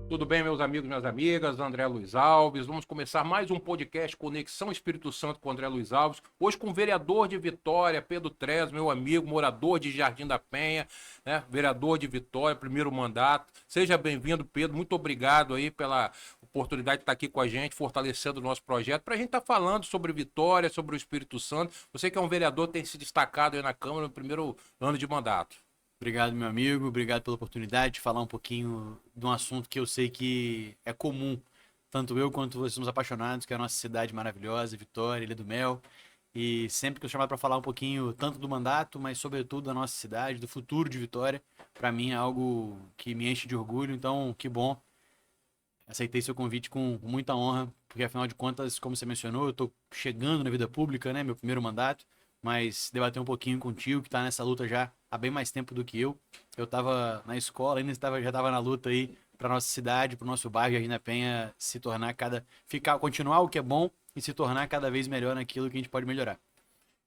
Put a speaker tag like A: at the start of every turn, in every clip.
A: Tudo bem, meus amigos, minhas amigas? André Luiz Alves. Vamos começar mais um podcast Conexão Espírito Santo com André Luiz Alves. Hoje com o vereador de Vitória, Pedro Trez, meu amigo, morador de Jardim da Penha, né? Vereador de Vitória, primeiro mandato. Seja bem-vindo, Pedro. Muito obrigado aí pela oportunidade de estar aqui com a gente, fortalecendo o nosso projeto, para a gente estar falando sobre Vitória, sobre o Espírito Santo. Você que é um vereador, tem se destacado aí na Câmara no primeiro ano de mandato.
B: Obrigado, meu amigo. Obrigado pela oportunidade de falar um pouquinho de um assunto que eu sei que é comum. Tanto eu quanto vocês somos apaixonados, que é a nossa cidade maravilhosa, Vitória, Ilha do Mel. E sempre que eu chamar para falar um pouquinho tanto do mandato, mas sobretudo da nossa cidade, do futuro de Vitória, para mim é algo que me enche de orgulho. Então, que bom. Aceitei seu convite com muita honra, porque afinal de contas, como você mencionou, eu estou chegando na vida pública, né? Meu primeiro mandato, mas debater um pouquinho contigo, que está nessa luta já há bem mais tempo do que eu. Eu estava na escola, já estava na luta aí para nossa cidade, para o nosso bairro, Jardim da Penha, se tornar continuar o que é bom e se tornar cada vez melhor naquilo que a gente pode melhorar.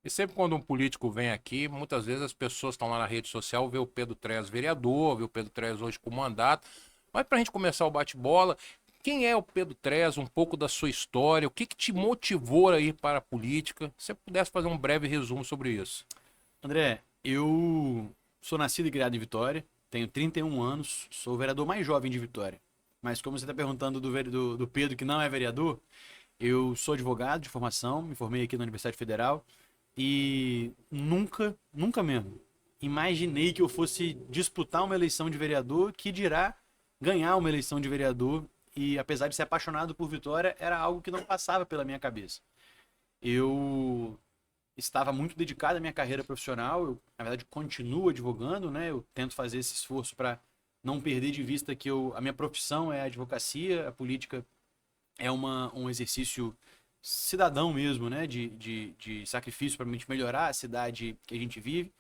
A: E sempre quando um político vem aqui, muitas vezes as pessoas estão lá na rede social, vê o Pedro Trez vereador, vê o Pedro Trez hoje com mandato. Mas para a gente começar o bate-bola, quem é o Pedro Trez, um pouco da sua história, o que te motivou a ir para a política? Se você pudesse fazer um breve resumo sobre isso.
B: André, eu sou nascido e criado em Vitória, tenho 31 anos, sou o vereador mais jovem de Vitória. Mas como você está perguntando do Pedro, que não é vereador, eu sou advogado de formação, me formei aqui na Universidade Federal e nunca mesmo, imaginei que eu fosse disputar uma eleição de vereador, que dirá ganhar uma eleição de vereador. E apesar de ser apaixonado por Vitória, era algo que não passava pela minha cabeça. Eu estava muito dedicado à minha carreira profissional. Eu, na verdade, continuo advogando, né? Eu tento fazer esse esforço para não perder de vista que a minha profissão é a advocacia, a política é um exercício cidadão mesmo, né? De sacrifício para a gente melhorar a cidade que a gente vive.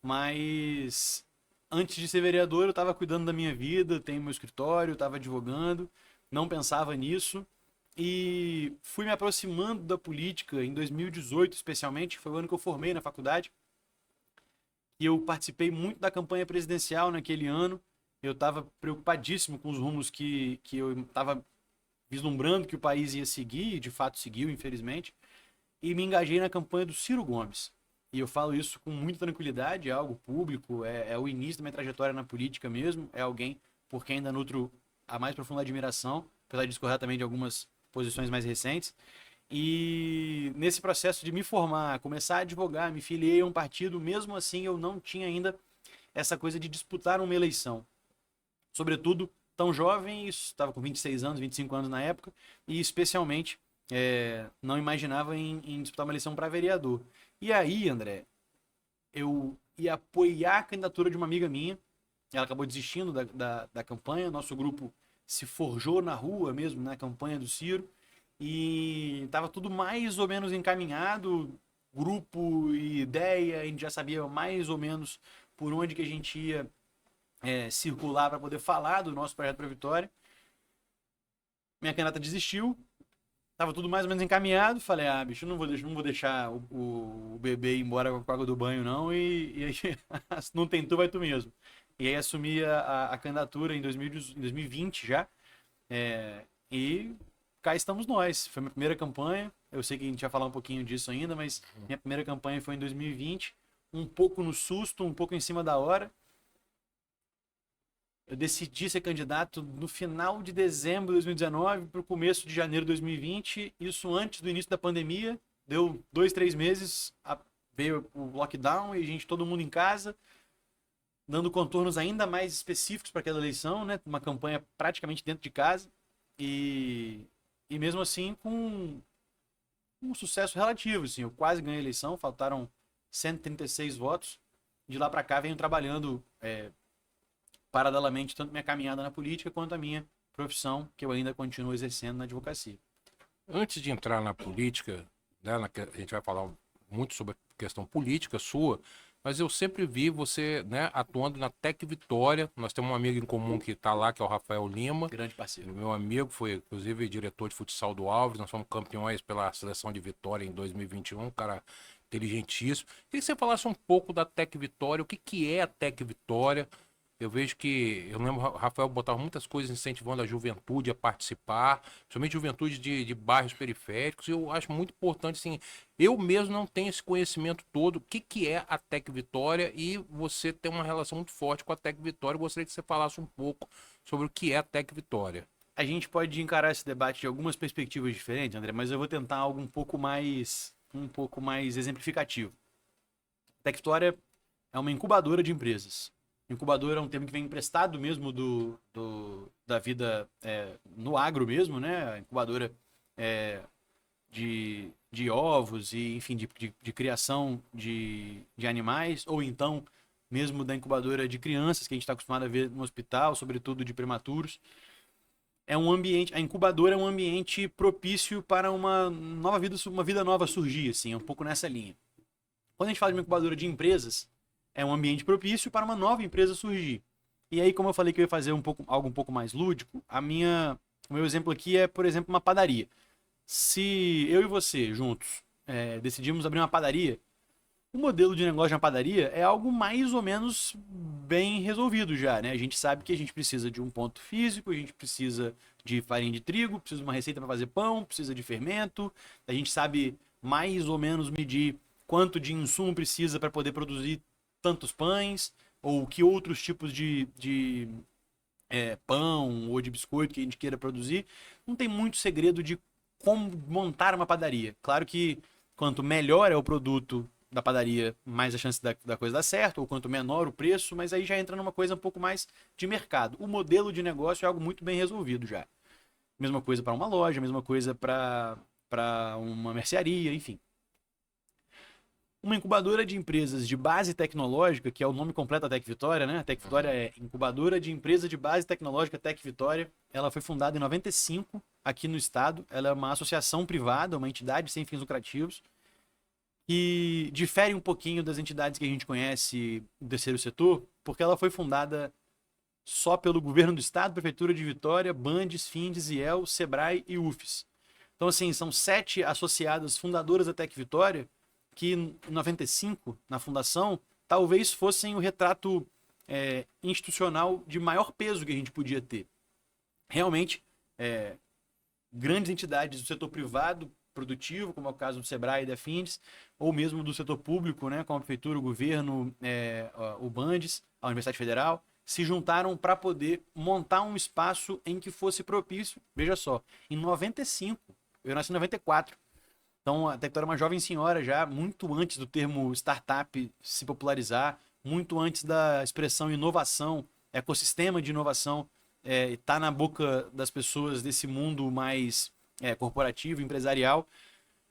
B: Mas antes de ser vereador, eu estava cuidando da minha vida, tenho meu escritório, estava advogando, não pensava nisso. E fui me aproximando da política em 2018, especialmente, foi o ano que eu formei na faculdade. E eu participei muito da campanha presidencial naquele ano. Eu estava preocupadíssimo com os rumos que eu estava vislumbrando que o país ia seguir, e de fato seguiu, infelizmente. E me engajei na campanha do Ciro Gomes. E eu falo isso com muita tranquilidade, é algo público, é o início da minha trajetória na política mesmo, é alguém por quem ainda nutro a mais profunda admiração, apesar de discordar também de algumas posições mais recentes. E nesse processo de me formar, começar a advogar, me filiei a um partido, mesmo assim eu não tinha ainda essa coisa de disputar uma eleição. Sobretudo, tão jovem, estava com 26 anos, 25 anos na época, e especialmente não imaginava em disputar uma eleição para vereador. E aí, André, eu ia apoiar a candidatura de uma amiga minha, ela acabou desistindo da campanha, nosso grupo se forjou na rua mesmo, na campanha do Ciro, e estava tudo mais ou menos encaminhado, grupo e ideia, a gente já sabia mais ou menos por onde que a gente ia circular para poder falar do nosso projeto para Vitória. Minha candidata desistiu, tava tudo mais ou menos encaminhado. Falei, bicho, não vou deixar o bebê ir embora com a água do banho, não. E aí, não tem tu, vai tu mesmo. E aí assumi a candidatura em 2020 já. E cá estamos nós. Foi minha primeira campanha. Eu sei que a gente vai falar um pouquinho disso ainda, mas minha primeira campanha foi em 2020. Um pouco no susto, um pouco em cima da hora. Eu decidi ser candidato no final de dezembro de 2019 para o começo de janeiro de 2020. Isso antes do início da pandemia. Deu 2, 3 meses, veio o lockdown e a gente, todo mundo em casa, dando contornos ainda mais específicos para aquela eleição, né? Uma campanha praticamente dentro de casa. E mesmo assim com um sucesso relativo. Assim, eu quase ganhei a eleição, faltaram 136 votos. De lá para cá venho trabalhando paralelamente tanto minha caminhada na política quanto a minha profissão, que eu ainda continuo exercendo na advocacia.
A: Antes de entrar na política, né, a gente vai falar muito sobre a questão política sua, mas eu sempre vi você, né, atuando na Tec Vitória. Nós temos um amigo em comum que está lá, que é o Rafael Lima.
B: Grande parceiro.
A: Meu amigo foi, inclusive, diretor de futsal do Alves. Nós fomos campeões pela seleção de Vitória em 2021, um cara inteligentíssimo. Queria que você falasse um pouco da Tec Vitória, o que é a Tec Vitória, Eu vejo que, eu lembro, o Rafael botava muitas coisas incentivando a juventude a participar, principalmente juventude de bairros periféricos, e eu acho muito importante, assim, eu mesmo não tenho esse conhecimento todo, o que que é a Tec Vitória, e você tem uma relação muito forte com a Tec Vitória, eu gostaria que você falasse um pouco sobre o que é a Tec Vitória.
B: A gente pode encarar esse debate de algumas perspectivas diferentes, André, mas eu vou tentar algo um pouco mais exemplificativo. A Tec Vitória é uma incubadora de empresas. Incubadora é um termo que vem emprestado mesmo da vida no agro mesmo, né? A incubadora de ovos e, enfim, de criação de animais, ou então mesmo da incubadora de crianças, que a gente está acostumado a ver no hospital, sobretudo de prematuros. É um ambiente, a incubadora é um ambiente propício para uma vida nova surgir, assim, é um pouco nessa linha. Quando a gente fala de uma incubadora de empresas, é um ambiente propício para uma nova empresa surgir. E aí, como eu falei que eu ia fazer algo um pouco mais lúdico, o meu exemplo aqui é, por exemplo, uma padaria. Se eu e você, juntos, decidimos abrir uma padaria, o modelo de negócio de uma padaria é algo mais ou menos bem resolvido já, né? A gente sabe que a gente precisa de um ponto físico, a gente precisa de farinha de trigo, precisa de uma receita para fazer pão, precisa de fermento, a gente sabe mais ou menos medir quanto de insumo precisa para poder produzir tantos pães, ou que outros tipos de pão ou de biscoito que a gente queira produzir. Não tem muito segredo de como montar uma padaria. Claro que quanto melhor é o produto da padaria, mais a chance da coisa dar certo, ou quanto menor o preço, mas aí já entra numa coisa um pouco mais de mercado. O modelo de negócio é algo muito bem resolvido já. Mesma coisa para uma loja, mesma coisa para uma mercearia, enfim. Uma incubadora de empresas de base tecnológica, que é o nome completo da Tec Vitória, né? A Tec Vitória é Incubadora de Empresa de Base Tecnológica Tec Vitória. Ela foi fundada em 95 aqui no estado. Ela é uma associação privada, uma entidade sem fins lucrativos, e difere um pouquinho das entidades que a gente conhece do terceiro setor, porque ela foi fundada só pelo governo do estado, Prefeitura de Vitória, Bandes, Findes, IEL, Sebrae e UFES. Então, assim, são 7 associadas fundadoras da Tec Vitória que em 95, na fundação, talvez fossem o retrato institucional de maior peso que a gente podia ter. Realmente, grandes entidades do setor privado produtivo, como é o caso do Sebrae e da Findes, ou mesmo do setor público, né, como a Prefeitura, o governo, o Bandes, a Universidade Federal, se juntaram para poder montar um espaço em que fosse propício. Veja só, em 95, eu nasci em 94, então a Tec Vitória é uma jovem senhora já, muito antes do termo startup se popularizar, muito antes da expressão inovação, ecossistema de inovação, está na boca das pessoas desse mundo mais corporativo, empresarial.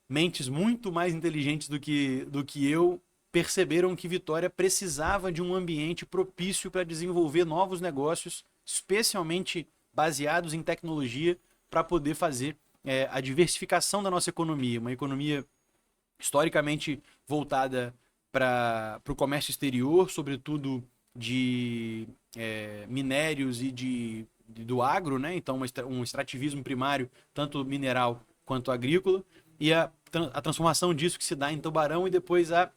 B: Mentes muito mais inteligentes do que eu perceberam que Vitória precisava de um ambiente propício para desenvolver novos negócios, especialmente baseados em tecnologia, para poder fazer a diversificação da nossa economia, uma economia historicamente voltada para o comércio exterior, sobretudo de minérios e do agro, né? Então um extrativismo primário, tanto mineral quanto agrícola, e a transformação disso que se dá em Tubarão e depois a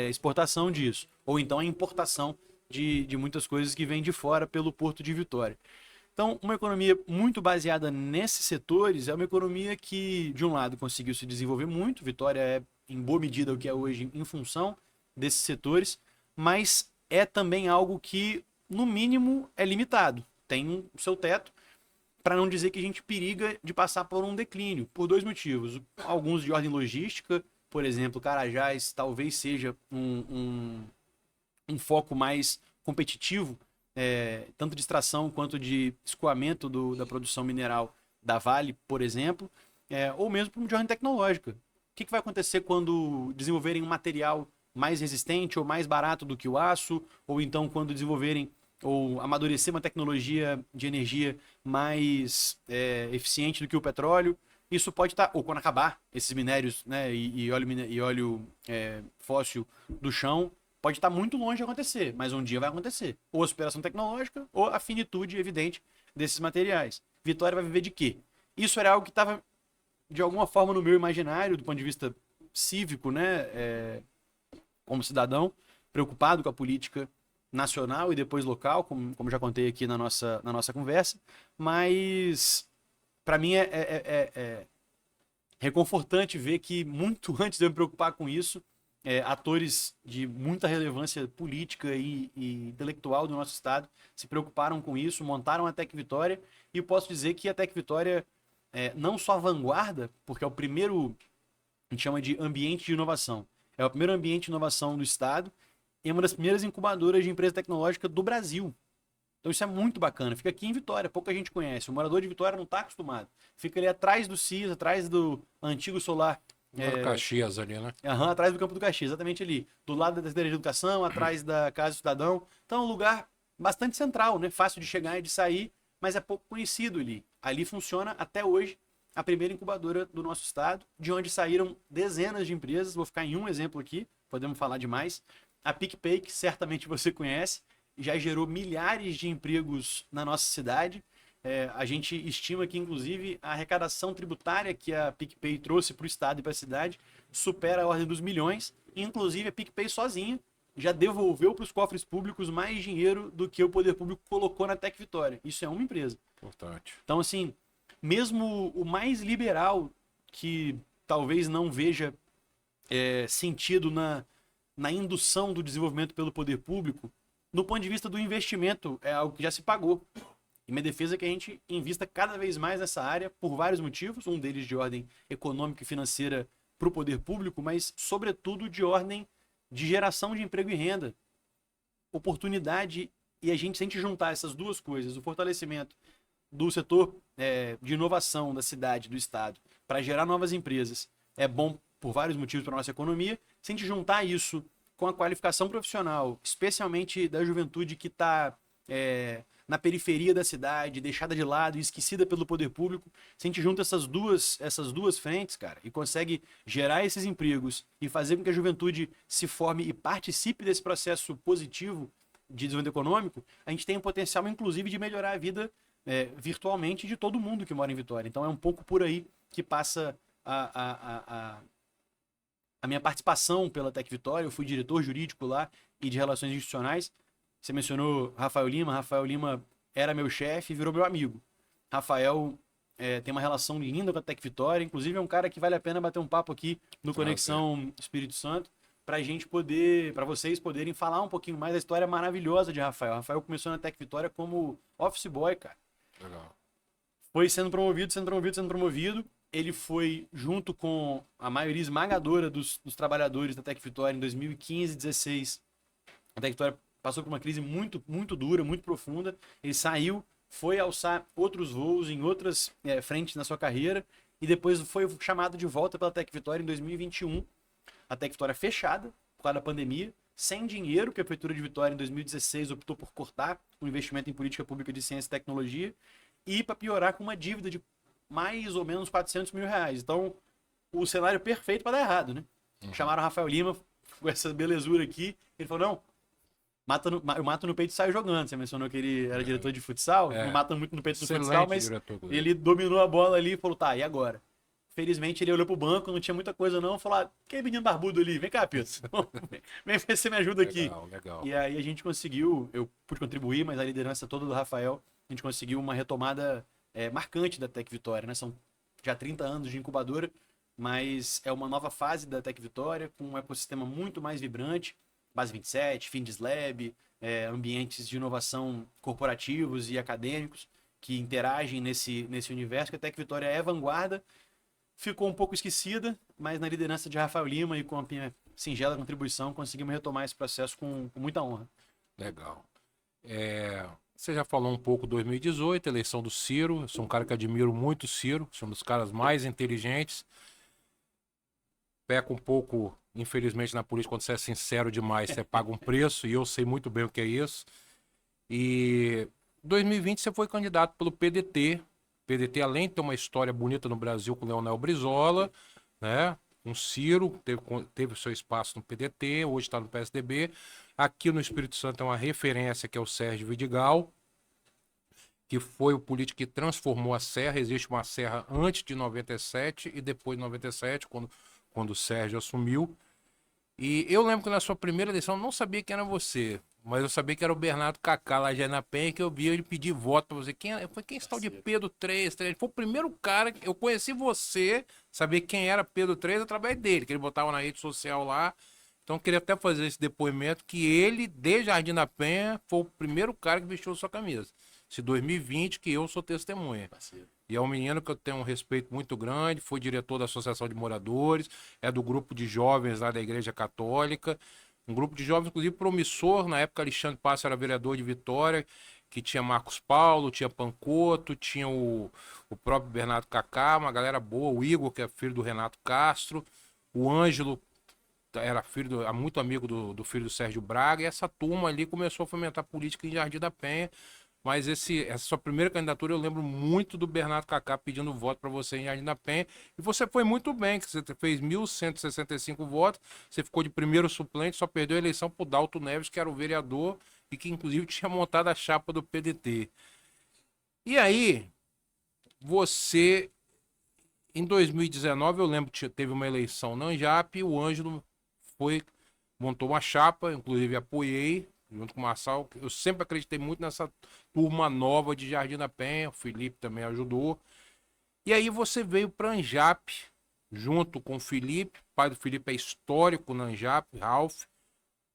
B: exportação disso, ou então a importação de muitas coisas que vêm de fora pelo Porto de Vitória. Então, uma economia muito baseada nesses setores é uma economia que, de um lado, conseguiu se desenvolver muito. Vitória é, em boa medida, o que é hoje em função desses setores, mas é também algo que, no mínimo, é limitado. Tem o seu teto, para não dizer que a gente periga de passar por um declínio, por 2 motivos. Alguns de ordem logística, por exemplo, Carajás talvez seja um foco mais competitivo, tanto de extração quanto de escoamento da produção mineral da Vale, por exemplo, ou mesmo de ordem tecnológica. O que vai acontecer quando desenvolverem um material mais resistente ou mais barato do que o aço, ou então quando desenvolverem ou amadurecer uma tecnologia de energia mais eficiente do que o petróleo? Isso pode estar, ou quando acabar esses minérios, né, e óleo fóssil do chão, pode estar muito longe de acontecer, mas um dia vai acontecer. Ou a superação tecnológica, ou a finitude evidente desses materiais. Vitória vai viver de quê? Isso era algo que estava, de alguma forma, no meu imaginário, do ponto de vista cívico, né, como cidadão, preocupado com a política nacional e depois local, como já contei aqui na nossa conversa, mas para mim é reconfortante ver que muito antes de eu me preocupar com isso, atores de muita relevância política e intelectual do nosso estado se preocuparam com isso, montaram a Tec Vitória, e eu posso dizer que a Tec Vitória não só vanguarda, porque é o primeiro, a gente chama de ambiente de inovação, é o primeiro ambiente de inovação do estado e é uma das primeiras incubadoras de empresa tecnológica do Brasil. Então isso é muito bacana. Fica aqui em Vitória, pouca gente conhece. O morador de Vitória não está acostumado. Fica ali atrás do CIS, atrás do antigo solar.
A: Caxias ali, né?
B: Atrás do Campo do Caxias, exatamente ali. Do lado da Secretaria de Educação, atrás da Casa do Cidadão. Então é um lugar bastante central, né? Fácil de chegar e de sair, mas é pouco conhecido ali. Ali funciona até hoje a primeira incubadora do nosso estado, de onde saíram dezenas de empresas. Vou ficar em um exemplo aqui, podemos falar de mais. A PicPay, que certamente você conhece, já gerou milhares de empregos na nossa cidade. A gente estima que, inclusive, a arrecadação tributária que a PicPay trouxe para o estado e para a cidade supera a ordem dos milhões. Inclusive, a PicPay sozinha já devolveu para os cofres públicos mais dinheiro do que o poder público colocou na Tec Vitória. Isso é uma empresa.
A: Importante.
B: Então, assim, mesmo o mais liberal, que talvez não veja sentido na indução do desenvolvimento pelo poder público, no ponto de vista do investimento, é algo que já se pagou. E minha defesa é que a gente invista cada vez mais nessa área por vários motivos, um deles de ordem econômica e financeira para o poder público, mas sobretudo de ordem de geração de emprego e renda, oportunidade, e se a gente juntar essas duas coisas, o fortalecimento do setor de inovação da cidade, do estado, para gerar novas empresas, é bom por vários motivos para a nossa economia. Se a gente juntar isso com a qualificação profissional, especialmente da juventude que está na periferia da cidade, deixada de lado e esquecida pelo poder público, se a gente junta essas duas frentes, cara, e consegue gerar esses empregos e fazer com que a juventude se forme e participe desse processo positivo de desenvolvimento econômico, a gente tem o potencial, inclusive, de melhorar a vida virtualmente de todo mundo que mora em Vitória. Então é um pouco por aí que passa a minha participação pela Tec Vitória. Eu fui diretor jurídico lá e de relações institucionais. Você mencionou Rafael Lima. Rafael Lima era meu chefe e virou meu amigo. Rafael tem uma relação linda com a Tec Vitória. Inclusive é um cara que vale a pena bater um papo aqui no Conexão Espírito Santo, para vocês poderem falar um pouquinho mais da história maravilhosa de Rafael. Rafael começou na Tec Vitória como office boy, cara.
A: Legal.
B: Foi sendo promovido. Ele foi, junto com a maioria esmagadora dos trabalhadores da Tec Vitória, em 2015 e 2016. A Tec Vitória passou por uma crise muito, muito dura, muito profunda. Ele saiu, foi alçar outros voos em outras frentes na sua carreira, e depois foi chamado de volta pela Tec Vitória em 2021. A Tec Vitória fechada, por causa da pandemia, sem dinheiro, que a Prefeitura de Vitória, em 2016, optou por cortar o investimento em política pública de ciência e tecnologia, e para piorar, com uma dívida de mais ou menos 400 mil reais. Então, o cenário perfeito para dar errado, né? Chamaram o Rafael Lima com essa belezura aqui. Ele falou, não, eu mato no peito e saio jogando. Você mencionou que ele era diretor de futsal. Não mata muito no peito do futsal, mas ele dominou a bola ali e falou, tá, e agora? Felizmente ele olhou pro banco, não tinha muita coisa não, falou, que menino barbudo ali, vem cá, Pedro. Vem ver se você me ajuda aqui.
A: Legal.
B: E aí a gente conseguiu, eu pude contribuir, mas a liderança toda do Rafael, a gente conseguiu uma retomada marcante da Tec Vitória, né? São já 30 anos de incubadora, mas é uma nova fase da Tec Vitória, com um ecossistema muito mais vibrante, Base 27, FindesLab, ambientes de inovação corporativos e acadêmicos que interagem nesse universo, que a Tec Vitória é vanguarda, ficou um pouco esquecida, mas na liderança de Rafael Lima e com a minha singela contribuição, conseguimos retomar esse processo com muita honra.
A: Legal. Você já falou um pouco 2018, eleição do Ciro. Eu sou um cara que admiro muito o Ciro, sou um dos caras mais inteligentes. Peca um pouco, infelizmente, na política, quando você é sincero demais, você paga um preço, e eu sei muito bem o que é isso. E 2020 você foi candidato pelo PDT. PDT, além de ter uma história bonita no Brasil com o Leonel Brizola, né? Um Ciro, teve o seu espaço no PDT, hoje está no PSDB. Aqui no Espírito Santo é uma referência, que é o Sérgio Vidigal, que foi o político que transformou a Serra. Existe uma Serra antes de 97 e depois de 97, quando o Sérgio assumiu. E eu lembro que na sua primeira eleição eu não sabia quem era você. Mas eu sabia que era o Bernardo Kaká lá já na Penha, que eu vi ele pedir voto pra você. Foi quem esse tal de Pedro 3? Ele foi o primeiro cara que eu conheci você, saber quem era Pedro 3 através dele, que ele botava na rede social lá. Então eu queria até fazer esse depoimento, que ele, de Jardim da Penha, foi o primeiro cara que vestiu sua camisa. Esse 2020 que eu sou testemunha.
B: Parceiro.
A: E é um menino que eu tenho um respeito muito grande, foi diretor da Associação de Moradores, é do grupo de jovens lá da Igreja Católica. Um grupo de jovens, inclusive, promissor. Na época, Alexandre Passo era vereador de Vitória, que tinha Marcos Paulo, tinha Pancoto, tinha o próprio Bernardo Kaká, uma galera boa. O Igor, que é filho do Renato Castro. O Ângelo era muito amigo do filho do Sérgio Braga. E essa turma ali começou a fomentar política em Jardim da Penha. Mas essa sua primeira candidatura, eu lembro muito do Bernardo Kaká pedindo voto para você em Jardim da Penha. E você foi muito bem, que você fez 1.165 votos, você ficou de primeiro suplente, só perdeu a eleição para o Dalto Neves, que era o vereador e que inclusive tinha montado a chapa do PDT. E aí, você, em 2019, eu lembro que teve uma eleição na Anjap, e o Ângelo montou uma chapa, inclusive apoiei, junto com o Marçal. Eu sempre acreditei muito nessa turma nova de Jardim da Penha, o Felipe também ajudou. E aí você veio para Anjap, junto com o Felipe. O pai do Felipe é histórico na Anjap, Ralph.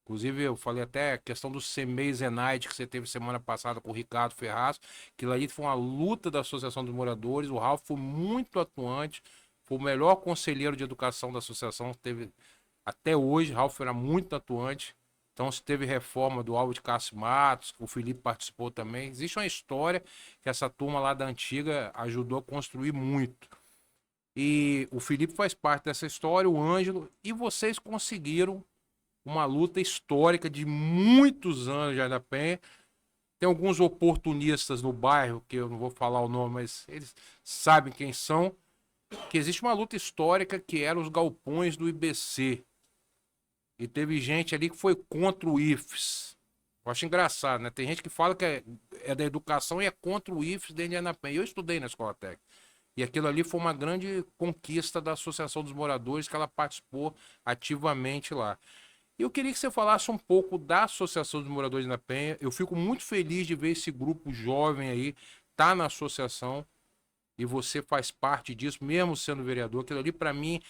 A: Inclusive, eu falei até a questão do CEMEI Zenaide, que você teve semana passada com o Ricardo Ferraz, que lá foi uma luta da Associação dos Moradores. O Ralph foi muito atuante, foi o melhor conselheiro de educação da associação que teve até hoje. Ralph era muito atuante. Então, se teve reforma do Álvaro de Castro Matos, o Felipe participou também. Existe uma história que essa turma lá da antiga ajudou a construir muito. E o Felipe faz parte dessa história, o Ângelo, e vocês conseguiram uma luta histórica de muitos anos já da Penha. Tem alguns oportunistas no bairro, que eu não vou falar o nome, mas eles sabem quem são, que existe uma luta histórica que era os galpões do IBC. E teve gente ali que foi contra o IFES. Eu acho engraçado, né? Tem gente que fala que é da educação e é contra o IFES dentro de Anapenha. Eu estudei na escola técnica. E aquilo ali foi uma grande conquista da Associação dos Moradores, que ela participou ativamente lá. E eu queria que você falasse um pouco da Associação dos Moradores da Penha. Eu fico muito feliz de ver esse grupo jovem aí tá na associação e você faz parte disso, mesmo sendo vereador. Aquilo ali, para mim,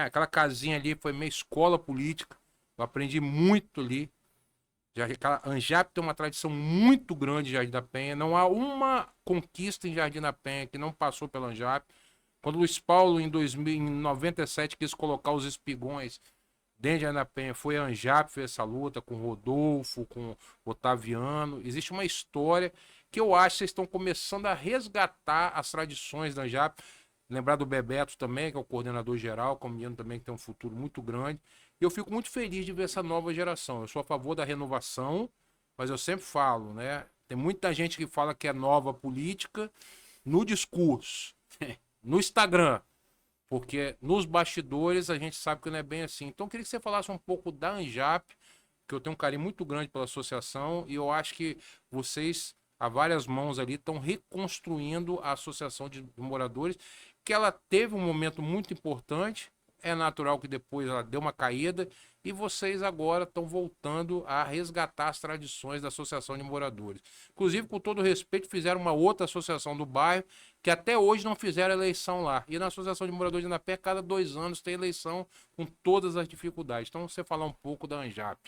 A: aquela casinha ali foi minha escola política. Eu aprendi muito ali. Anjap tem uma tradição muito grande em Jardim da Penha. Não há uma conquista em Jardim da Penha que não passou pela Anjap. Quando o Luiz Paulo, em 97, quis colocar os espigões dentro de Jardim da Penha, foi a Anjap, fez essa luta com o Rodolfo, com o Otaviano. Existe uma história que eu acho que vocês estão começando a resgatar as tradições da Anjap. Lembrar do Bebeto também, que é o coordenador geral, que é um menino também que tem um futuro muito grande. E eu fico muito feliz de ver essa nova geração. Eu sou a favor da renovação, mas eu sempre falo, né? Tem muita gente que fala que é nova política no discurso, no Instagram, porque nos bastidores a gente sabe que não é bem assim. Então eu queria que você falasse um pouco da Anjap, que eu tenho um carinho muito grande pela associação, e eu acho que vocês, a várias mãos ali, estão reconstruindo a Associação de Moradores, que ela teve um momento muito importante. É natural que depois ela deu uma caída e vocês agora estão voltando a resgatar as tradições da Associação de Moradores. Inclusive, com todo respeito, fizeram uma outra associação do bairro que até hoje não fizeram eleição lá. E na Associação de Moradores de Anapé, cada 2 anos tem eleição com todas as dificuldades. Então, você falar um pouco da Anjap.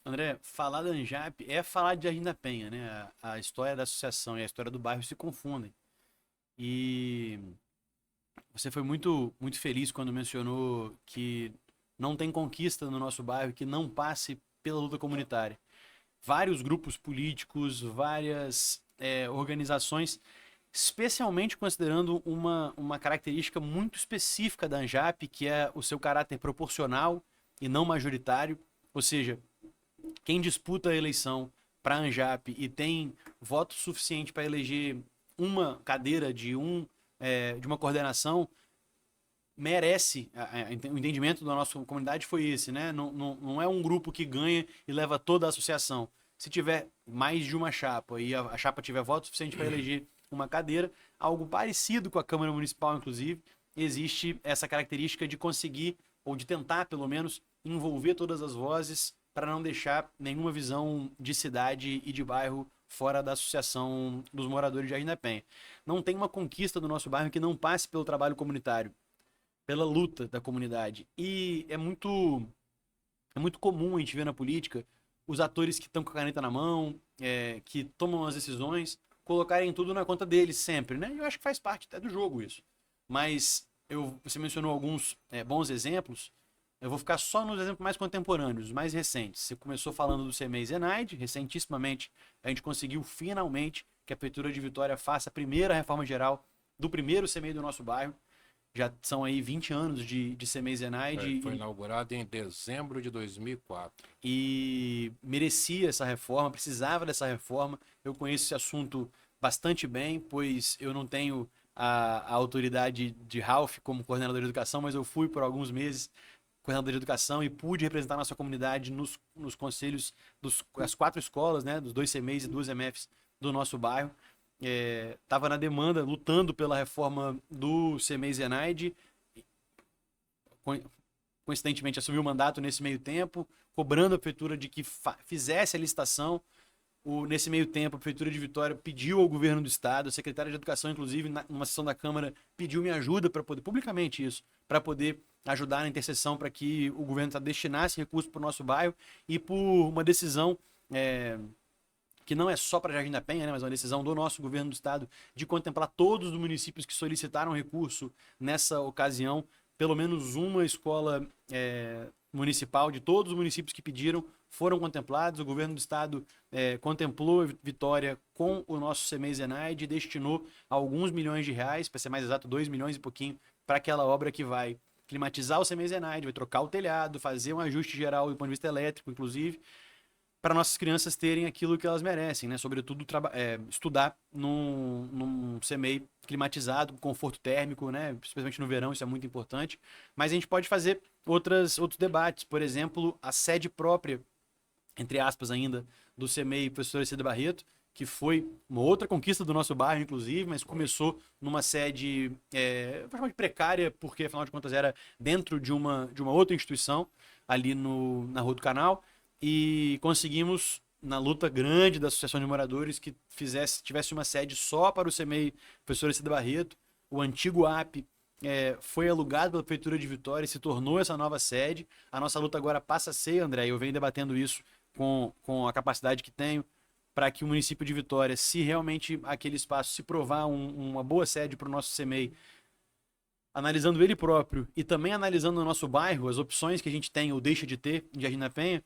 B: André, falar da Anjap é falar de Jardim da Penha, né? A história da associação e a história do bairro se confundem. E você foi muito, muito feliz quando mencionou que não tem conquista no nosso bairro que não passe pela luta comunitária. Vários grupos políticos, várias organizações, especialmente considerando uma característica muito específica da Anjap, que é o seu caráter proporcional e não majoritário. Ou seja, quem disputa a eleição para a Anjap e tem voto suficiente para eleger uma cadeira de uma coordenação, merece, o entendimento da nossa comunidade foi esse, né? Não é um grupo que ganha e leva toda a associação. Se tiver mais de uma chapa e a chapa tiver voto suficiente para eleger uma cadeira, algo parecido com a Câmara Municipal, inclusive, existe essa característica de conseguir, ou de tentar, pelo menos, envolver todas as vozes para não deixar nenhuma visão de cidade e de bairro fora da associação dos moradores de Jardim da Penha. Não tem uma conquista do nosso bairro que não passe pelo trabalho comunitário, pela luta da comunidade. E é muito comum a gente ver na política os atores que estão com a caneta na mão, que tomam as decisões, colocarem tudo na conta deles sempre, né? Eu acho que faz parte até do jogo isso. Mas você mencionou alguns bons exemplos. Eu vou ficar só nos exemplos mais contemporâneos, mais recentes. Você começou falando do CEMEI Zenaide. Recentissimamente, a gente conseguiu finalmente que a Prefeitura de Vitória faça a primeira reforma geral do primeiro CEMEI do nosso bairro. Já são aí 20 anos de CEMEI Zenaide.
A: Foi inaugurado em dezembro de 2004.
B: E merecia essa reforma, precisava dessa reforma. Eu conheço esse assunto bastante bem, pois eu não tenho a autoridade de Ralph como coordenador de educação, mas eu fui por alguns meses coordenador de educação e pude representar nossa comunidade nos conselhos das 4 escolas, né, dos 2 CMEs e 2 MFs do nosso bairro. Estava na demanda, lutando pela reforma do CMEI Zenaide. Coincidentemente, assumiu o mandato nesse meio tempo, cobrando a prefeitura de que fizesse a licitação. Nesse meio tempo, a Prefeitura de Vitória pediu ao governo do estado, a secretária de Educação, inclusive, numa sessão da Câmara, pediu minha ajuda para poder, publicamente isso, para poder ajudar na intercessão para que o governo destinasse recursos para o nosso bairro e por uma decisão que não é só para Jardim da Penha, né, mas uma decisão do nosso governo do estado de contemplar todos os municípios que solicitaram recurso nessa ocasião, pelo menos uma escola municipal de todos os municípios que pediram foram contemplados. O governo do estado contemplou Vitória com o nosso CEMEI Zenaide e destinou alguns milhões de reais, para ser mais exato, 2 milhões e pouquinho, para aquela obra que vai climatizar o CEMEI Zenaide, vai trocar o telhado, fazer um ajuste geral do ponto de vista elétrico, inclusive, para nossas crianças terem aquilo que elas merecem, né? Sobretudo estudar num CEMEI climatizado, com conforto térmico, né? Especialmente no verão, isso é muito importante. Mas a gente pode fazer outros debates, por exemplo, a sede própria, entre aspas ainda, do CEMEI Professor Cida Barreto, que foi uma outra conquista do nosso bairro, inclusive, mas começou numa sede de precária, porque afinal de contas era dentro de uma outra instituição, ali na Rua do Canal, e conseguimos, na luta grande da Associação de Moradores, que tivesse uma sede só para o CEMEI Professor Cida Barreto. O antigo AP foi alugado pela Prefeitura de Vitória e se tornou essa nova sede. A nossa luta agora passa a ser, André, eu venho debatendo isso com a capacidade que tenho, para que o município de Vitória, se realmente aquele espaço se provar uma boa sede para o nosso CEMEI, analisando ele próprio e também analisando no nosso bairro as opções que a gente tem ou deixa de ter em Jardim da Penha,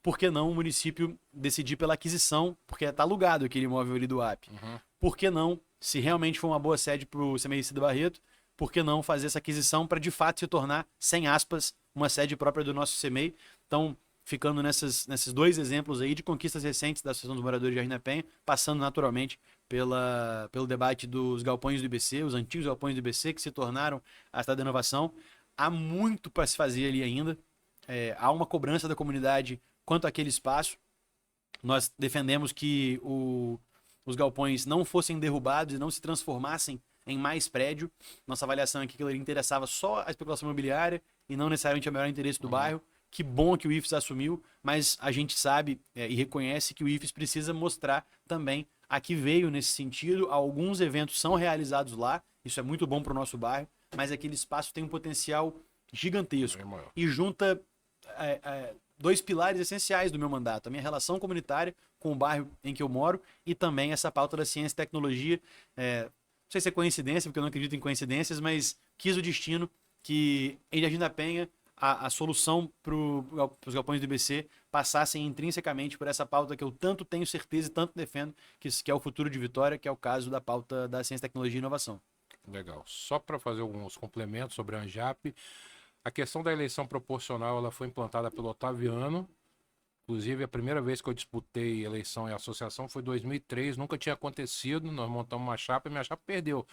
B: por que não o município decidir pela aquisição, porque está alugado aquele imóvel ali do AP.
A: Uhum.
B: Por que não, se realmente for uma boa sede para o CEMEI Cida Barreto, por que não fazer essa aquisição para de fato se tornar, sem aspas, uma sede própria do nosso CEMEI? Então, ficando nesses 2 exemplos aí de conquistas recentes da Associação dos Moradores de Jardim da Penha, passando naturalmente pelo debate dos galpões do IBC, os antigos galpões do IBC que se tornaram a Cidade da Inovação. Há muito para se fazer ali ainda. Há uma cobrança da comunidade quanto àquele espaço. Nós defendemos que os galpões não fossem derrubados e não se transformassem em mais prédio. Nossa avaliação é que aquilo ali interessava só a especulação imobiliária e não necessariamente o maior interesse do bairro. Que bom que o IFES assumiu, mas a gente sabe e reconhece que o IFES precisa mostrar também a que veio nesse sentido. Alguns eventos são realizados lá, isso é muito bom para o nosso bairro, mas aquele espaço tem um potencial gigantesco e junta 2 pilares essenciais do meu mandato: a minha relação comunitária com o bairro em que eu moro e também essa pauta da ciência e tecnologia. Não sei se é coincidência, porque eu não acredito em coincidências, mas quis o destino que em Jardim da Penha a solução para os galpões do IBC passassem intrinsecamente por essa pauta que eu tanto tenho certeza e tanto defendo, que é o futuro de Vitória, que é o caso da pauta da ciência, tecnologia e inovação.
A: Legal. Só para fazer alguns complementos sobre a ANJAP, a questão da eleição proporcional ela foi implantada pelo Otaviano. Inclusive, a primeira vez que eu disputei eleição em associação foi em 2003, nunca tinha acontecido. Nós montamos uma chapa e minha chapa perdeu.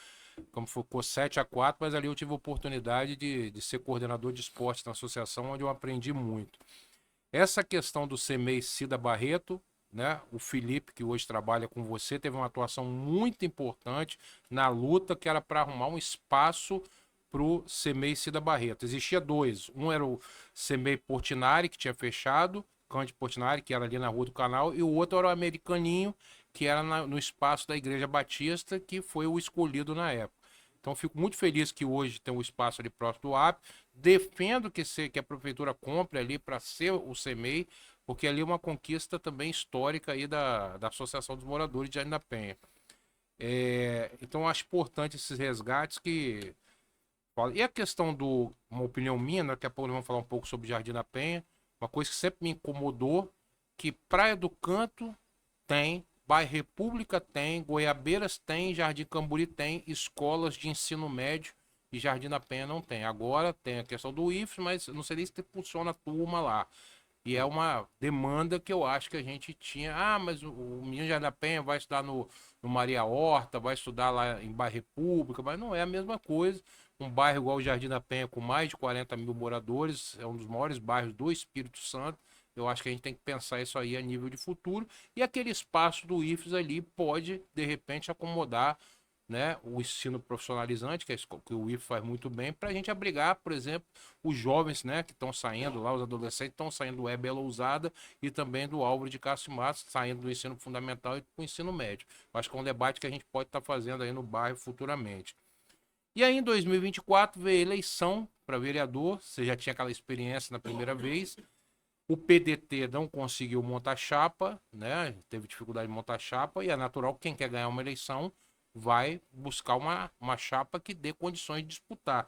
A: Como ficou 7-4, mas ali eu tive a oportunidade de ser coordenador de esportes na associação, onde eu aprendi muito. Essa questão do CEMEI Cida Barreto, né? O Felipe, que hoje trabalha com você, teve uma atuação muito importante na luta, que era para arrumar um espaço para o CEMEI Cida Barreto. Existia 2. Um era o CEMEI Portinari, que tinha fechado, Cândido Portinari, que era ali na Rua do Canal, e o outro era o Americaninho, que era no espaço da Igreja Batista, que foi o escolhido na época. Então, fico muito feliz que hoje tem um espaço ali próximo do AP. Defendo que a prefeitura compre ali para ser o CEMEI, porque ali é uma conquista também histórica aí da Associação dos Moradores de Jardim da Penha. Então, eu acho importante esses resgates que... E a questão uma opinião minha, né, daqui a pouco nós vamos falar um pouco sobre Jardim da Penha, uma coisa que sempre me incomodou, que Praia do Canto tem, Bairro República tem, Goiabeiras tem, Jardim Camburi tem, escolas de ensino médio e Jardim da Penha não tem. Agora tem a questão do IFES, mas não sei nem se funciona a turma lá. E é uma demanda que eu acho que a gente tinha. Ah, mas o menino de Jardim da Penha vai estudar no Maria Horta, vai estudar lá em Bairro República, mas não é a mesma coisa. Um bairro igual o Jardim da Penha, com mais de 40 mil moradores, é um dos maiores bairros do Espírito Santo. Eu acho que a gente tem que pensar isso aí a nível de futuro. E aquele espaço do IFES ali pode, de repente, acomodar, né, o ensino profissionalizante, que o IFES faz muito bem, para a gente abrigar, por exemplo, os jovens, né, que estão saindo lá, os adolescentes estão saindo do Bela Ousada e também do Álvaro de Castro Matos, saindo do ensino fundamental e do ensino médio. Eu acho que é um debate que a gente pode estar fazendo aí no bairro futuramente. E aí, em 2024, veio a eleição para vereador. Você já tinha aquela experiência na primeira vez. O PDT não conseguiu montar chapa, né? Teve dificuldade de montar chapa. E é natural que quem quer ganhar uma eleição vai buscar uma chapa que dê condições de disputar.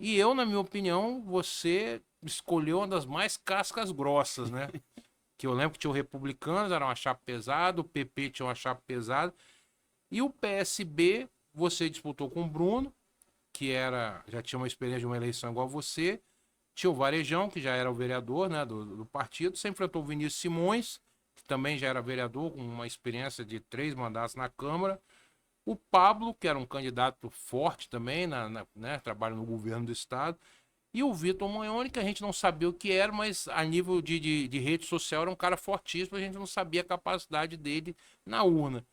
A: E eu, na minha opinião, você escolheu uma das mais cascas grossas, né? Que eu lembro que tinha o Republicanos, era uma chapa pesada, o PP tinha uma chapa pesada. E o PSB, você disputou com o Bruno, que já tinha uma experiência de uma eleição igual a você. Tinha o Varejão, que já era o vereador, né, do partido. Você enfrentou o Vinícius Simões, que também já era vereador, com uma experiência de 3 mandatos na Câmara. O Pablo, que era um candidato forte também, né, trabalha no governo do estado. E o Vitor Monhoni, que a gente não sabia o que era, mas a nível de rede social era um cara fortíssimo, a gente não sabia a capacidade dele na urna.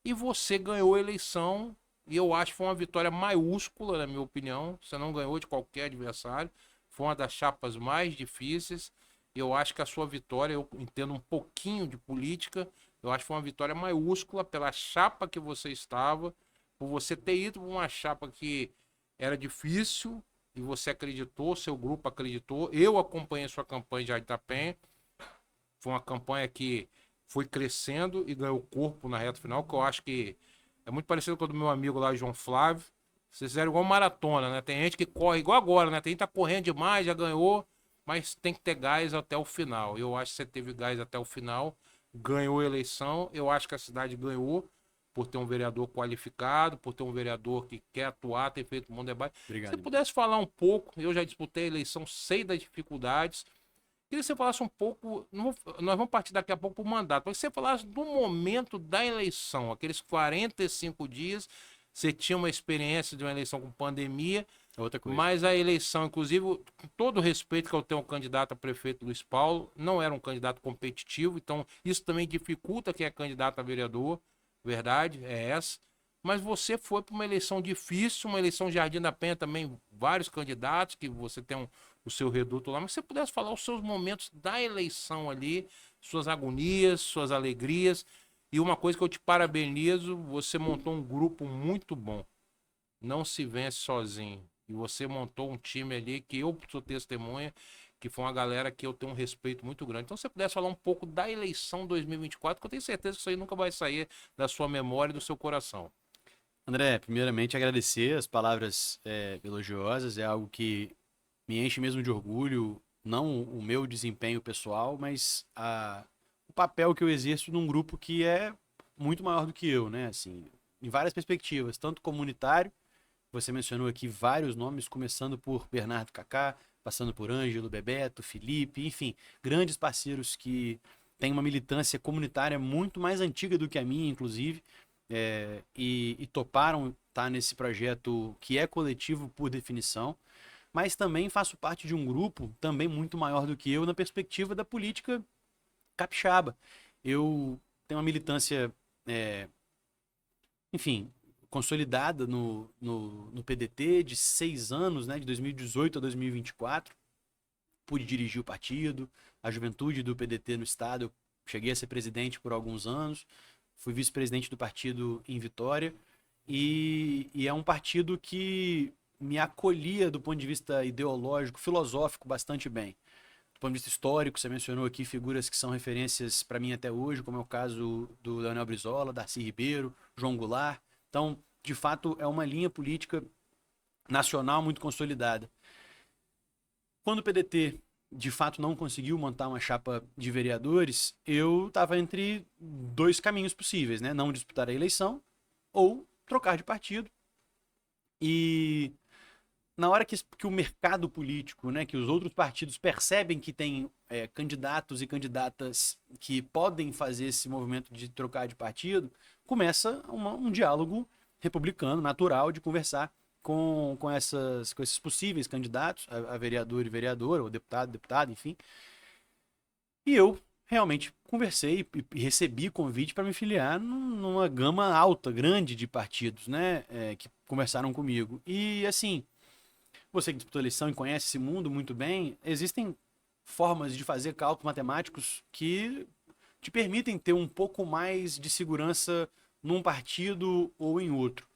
A: E você ganhou a eleição, e eu acho que foi uma vitória maiúscula, na minha opinião. Você não ganhou de qualquer adversário, foi uma das chapas mais difíceis. Eu acho que a sua vitória, eu entendo um pouquinho de política, eu acho que foi uma vitória maiúscula pela chapa que você estava, por você ter ido para uma chapa que era difícil, e você acreditou, seu grupo acreditou. Eu acompanhei sua campanha de Itapenha. Foi uma campanha que foi crescendo e ganhou corpo na reta final, que eu acho que é muito parecido com o do meu amigo lá, João Flávio. Vocês fizeram igual maratona, né? Tem gente que corre igual agora, né? Tem gente que tá correndo demais, já ganhou, mas tem que ter gás até o final. Eu acho que você teve gás até o final, ganhou a eleição. Eu acho que a cidade ganhou por ter um vereador qualificado, por ter um vereador que quer atuar, ter feito um bom debate.
B: Obrigado.
A: Se você pudesse falar um pouco, eu já disputei a eleição, sei das dificuldades. Queria que você falasse um pouco, nós vamos partir daqui a pouco para o mandato, mas que você falasse do momento da eleição, aqueles 45 dias, você tinha uma experiência de uma eleição com pandemia,
B: Outra coisa.
A: mas a eleição, inclusive, com todo o respeito que eu tenho ao candidato a prefeito Luiz Paulo, não era um candidato competitivo, então isso também dificulta quem é candidato a vereador, verdade, é essa. Mas você foi para uma eleição difícil, uma eleição Jardim da Penha também, vários candidatos, que você tem o seu reduto lá, mas se você pudesse falar os seus momentos da eleição ali, suas agonias, suas alegrias, e uma coisa que eu te parabenizo, você montou um grupo muito bom. Não se vence sozinho. E você montou um time ali que eu sou testemunha, que foi uma galera que eu tenho um respeito muito grande. Então, se você pudesse falar um pouco da eleição 2024, que eu tenho certeza que isso aí nunca vai sair da sua memória e do seu coração.
B: André, primeiramente agradecer as palavras elogiosas, é algo que me enche mesmo de orgulho, não o meu desempenho pessoal, mas o papel que eu exerço num grupo que é muito maior do que eu, né? Assim, em várias perspectivas, tanto comunitário, você mencionou aqui vários nomes, começando por Bernardo Kaká, passando por Ângelo, Bebeto, Felipe, enfim, grandes parceiros que têm uma militância comunitária muito mais antiga do que a minha, inclusive, e toparam estar nesse projeto que é coletivo por definição, mas também faço parte de um grupo também muito maior do que eu na perspectiva da política capixaba. Eu tenho uma militância, enfim, consolidada no PDT de 6 anos, né, de 2018 a 2024. pude dirigir o partido, a juventude do PDT no estado. Eu cheguei a ser presidente por alguns anos, fui vice-presidente do partido em Vitória, e é um partido que me acolhia do ponto de vista ideológico, filosófico, bastante bem. Do ponto de vista histórico, você mencionou aqui figuras que são referências para mim até hoje, como é o caso do Leonel Brizola, Darcy Ribeiro, João Goulart. Então, de fato, é uma linha política nacional muito consolidada. Quando o PDT, de fato, não conseguiu montar uma chapa de vereadores, eu estava entre dois caminhos possíveis, né? Não disputar a eleição ou trocar de partido. E na hora que o mercado político, né, que os outros partidos percebem que tem candidatos e candidatas que podem fazer esse movimento de trocar de partido, começa um diálogo republicano, natural, de conversar com esses possíveis candidatos, a vereador e vereadora, ou deputado, enfim. E eu realmente conversei e recebi convite para me filiar numa gama alta, grande de partidos, né, que conversaram comigo. E assim, você que disputou a eleição e conhece esse mundo muito bem, existem formas de fazer cálculos matemáticos que te permitem ter um pouco mais de segurança num partido ou em outro.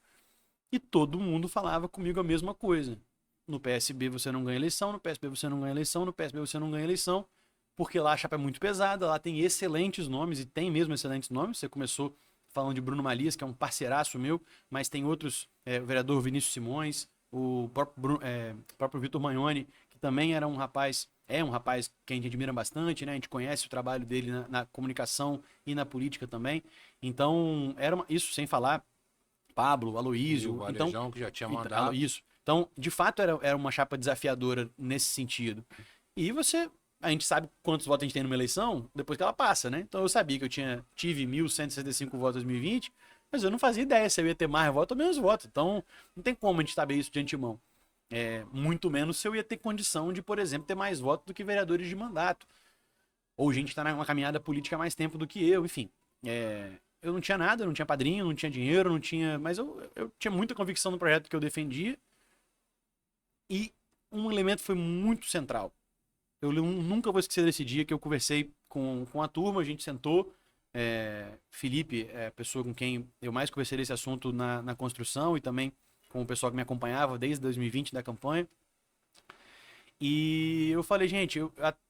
B: E todo mundo falava comigo a mesma coisa. No PSB você não ganha eleição, no PSB você não ganha eleição, no PSB você não ganha eleição, porque lá a chapa é muito pesada, lá tem excelentes nomes, e tem mesmo excelentes nomes. Você começou falando de Bruno Malias, que é um parceiraço meu, mas tem outros, o vereador Vinícius Simões, o próprio Vitor Magnoni, que também é um rapaz que a gente admira bastante, né? A gente conhece o trabalho dele na comunicação e na política também. Então, isso sem falar Pablo, Aloísio.
A: O Varejão, que já tinha mandado.
B: Isso. Então, de fato, era uma chapa desafiadora nesse sentido. E a gente sabe quantos votos a gente tem numa eleição depois que ela passa, né? Então eu sabia que eu tive 1.165 votos em 2020, mas eu não fazia ideia se eu ia ter mais votos ou menos votos. Então, não tem como a gente saber isso de antemão. Muito menos se eu ia ter condição de, por exemplo, ter mais votos do que vereadores de mandato. Ou gente que está numa caminhada política há mais tempo do que eu, enfim. Eu não tinha nada, eu não tinha padrinho, não tinha dinheiro, não tinha. Mas eu tinha muita convicção no projeto que eu defendia. E um elemento foi muito central. Eu nunca vou esquecer desse dia que eu conversei com a turma, a gente sentou. Felipe é a pessoa com quem eu mais conversei desse assunto na construção, e também com o pessoal que me acompanhava desde 2020 da campanha. E eu falei, gente,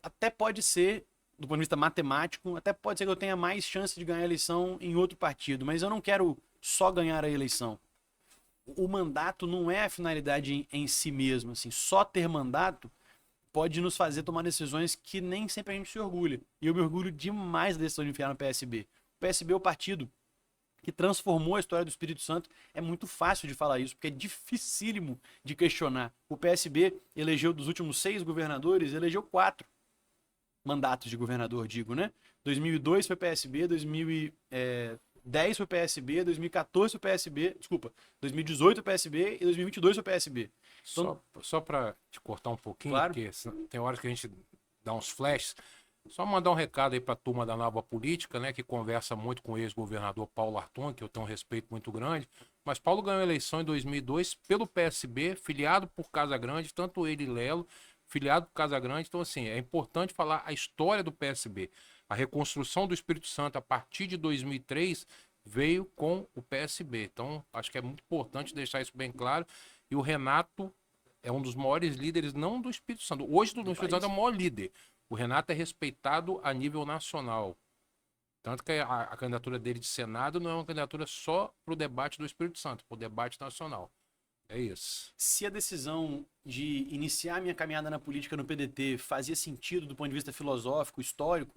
B: até pode ser, do ponto de vista matemático, até pode ser que eu tenha mais chance de ganhar a eleição em outro partido, mas eu não quero só ganhar a eleição. O mandato não é a finalidade em si mesmo, assim, só ter mandato pode nos fazer tomar decisões que nem sempre a gente se orgulha. E eu me orgulho demais da decisão de enfiar no PSB. O PSB é o partido que transformou a história do Espírito Santo. É muito fácil de falar isso, porque é dificílimo de questionar. O PSB elegeu, dos últimos 6 governadores, elegeu 4 mandatos de governador, digo, né? 2002 foi PSB, 2010 foi PSB, 2014 foi PSB, desculpa, 2018 foi PSB e 2022 foi PSB.
A: Então, só para te cortar um pouquinho,
B: claro,
A: porque tem horas que a gente dá uns flashes. Só mandar um recado aí para a turma da Nova Política, né, que conversa muito com o ex-governador Paulo Arton, que eu tenho um respeito muito grande. Mas Paulo ganhou a eleição em 2002 pelo PSB, filiado por Casagrande, tanto ele e Lelo, filiado por Casagrande. Então, assim, é importante falar a história do PSB. A reconstrução do Espírito Santo a partir de 2003 veio com o PSB. Então, acho que é muito importante deixar isso bem claro. E o Renato é um dos maiores líderes, não do Espírito Santo. Hoje, do Espírito Santo é o maior líder. O Renato é respeitado a nível nacional. Tanto que a candidatura dele de Senado não é uma candidatura só para o debate do Espírito Santo, para o debate nacional. É isso.
B: Se a decisão de iniciar a minha caminhada na política no PDT fazia sentido do ponto de vista filosófico, histórico,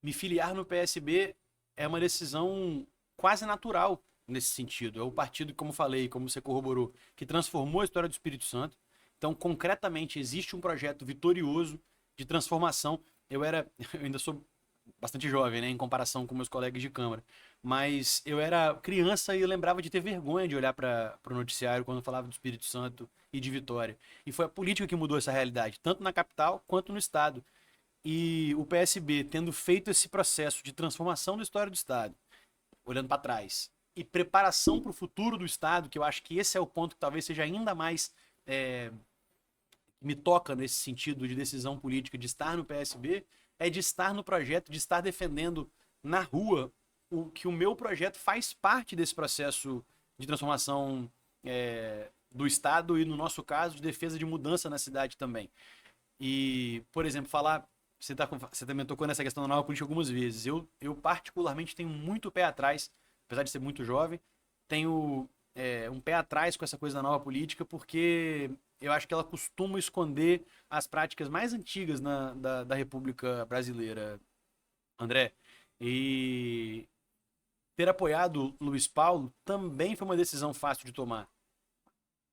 B: me filiar no PSB é uma decisão quase natural nesse sentido. É o partido, como falei, como você corroborou, que transformou a história do Espírito Santo. Então, concretamente, existe um projeto vitorioso de transformação. Eu ainda sou bastante jovem, né, em comparação com meus colegas de Câmara, mas eu era criança e eu lembrava de ter vergonha de olhar para o noticiário quando eu falava do Espírito Santo e de Vitória. E foi a política que mudou essa realidade, tanto na capital quanto no estado. E o PSB, tendo feito esse processo de transformação da história do estado, olhando para trás, e preparação para o futuro do estado, que eu acho que esse é o ponto que talvez seja ainda mais me toca nesse sentido de decisão política, de estar no PSB, é de estar no projeto, de estar defendendo na rua o que o meu projeto faz parte desse processo de transformação do Estado e, no nosso caso, de defesa de mudança na cidade também. E, por exemplo, você também tocou nessa questão da nova política algumas vezes. Eu particularmente tenho muito pé atrás, apesar de ser muito jovem, tenho um pé atrás com essa coisa da nova política, porque eu acho que ela costuma esconder as práticas mais antigas da República Brasileira, André. E ter apoiado Luiz Paulo também foi uma decisão fácil de tomar.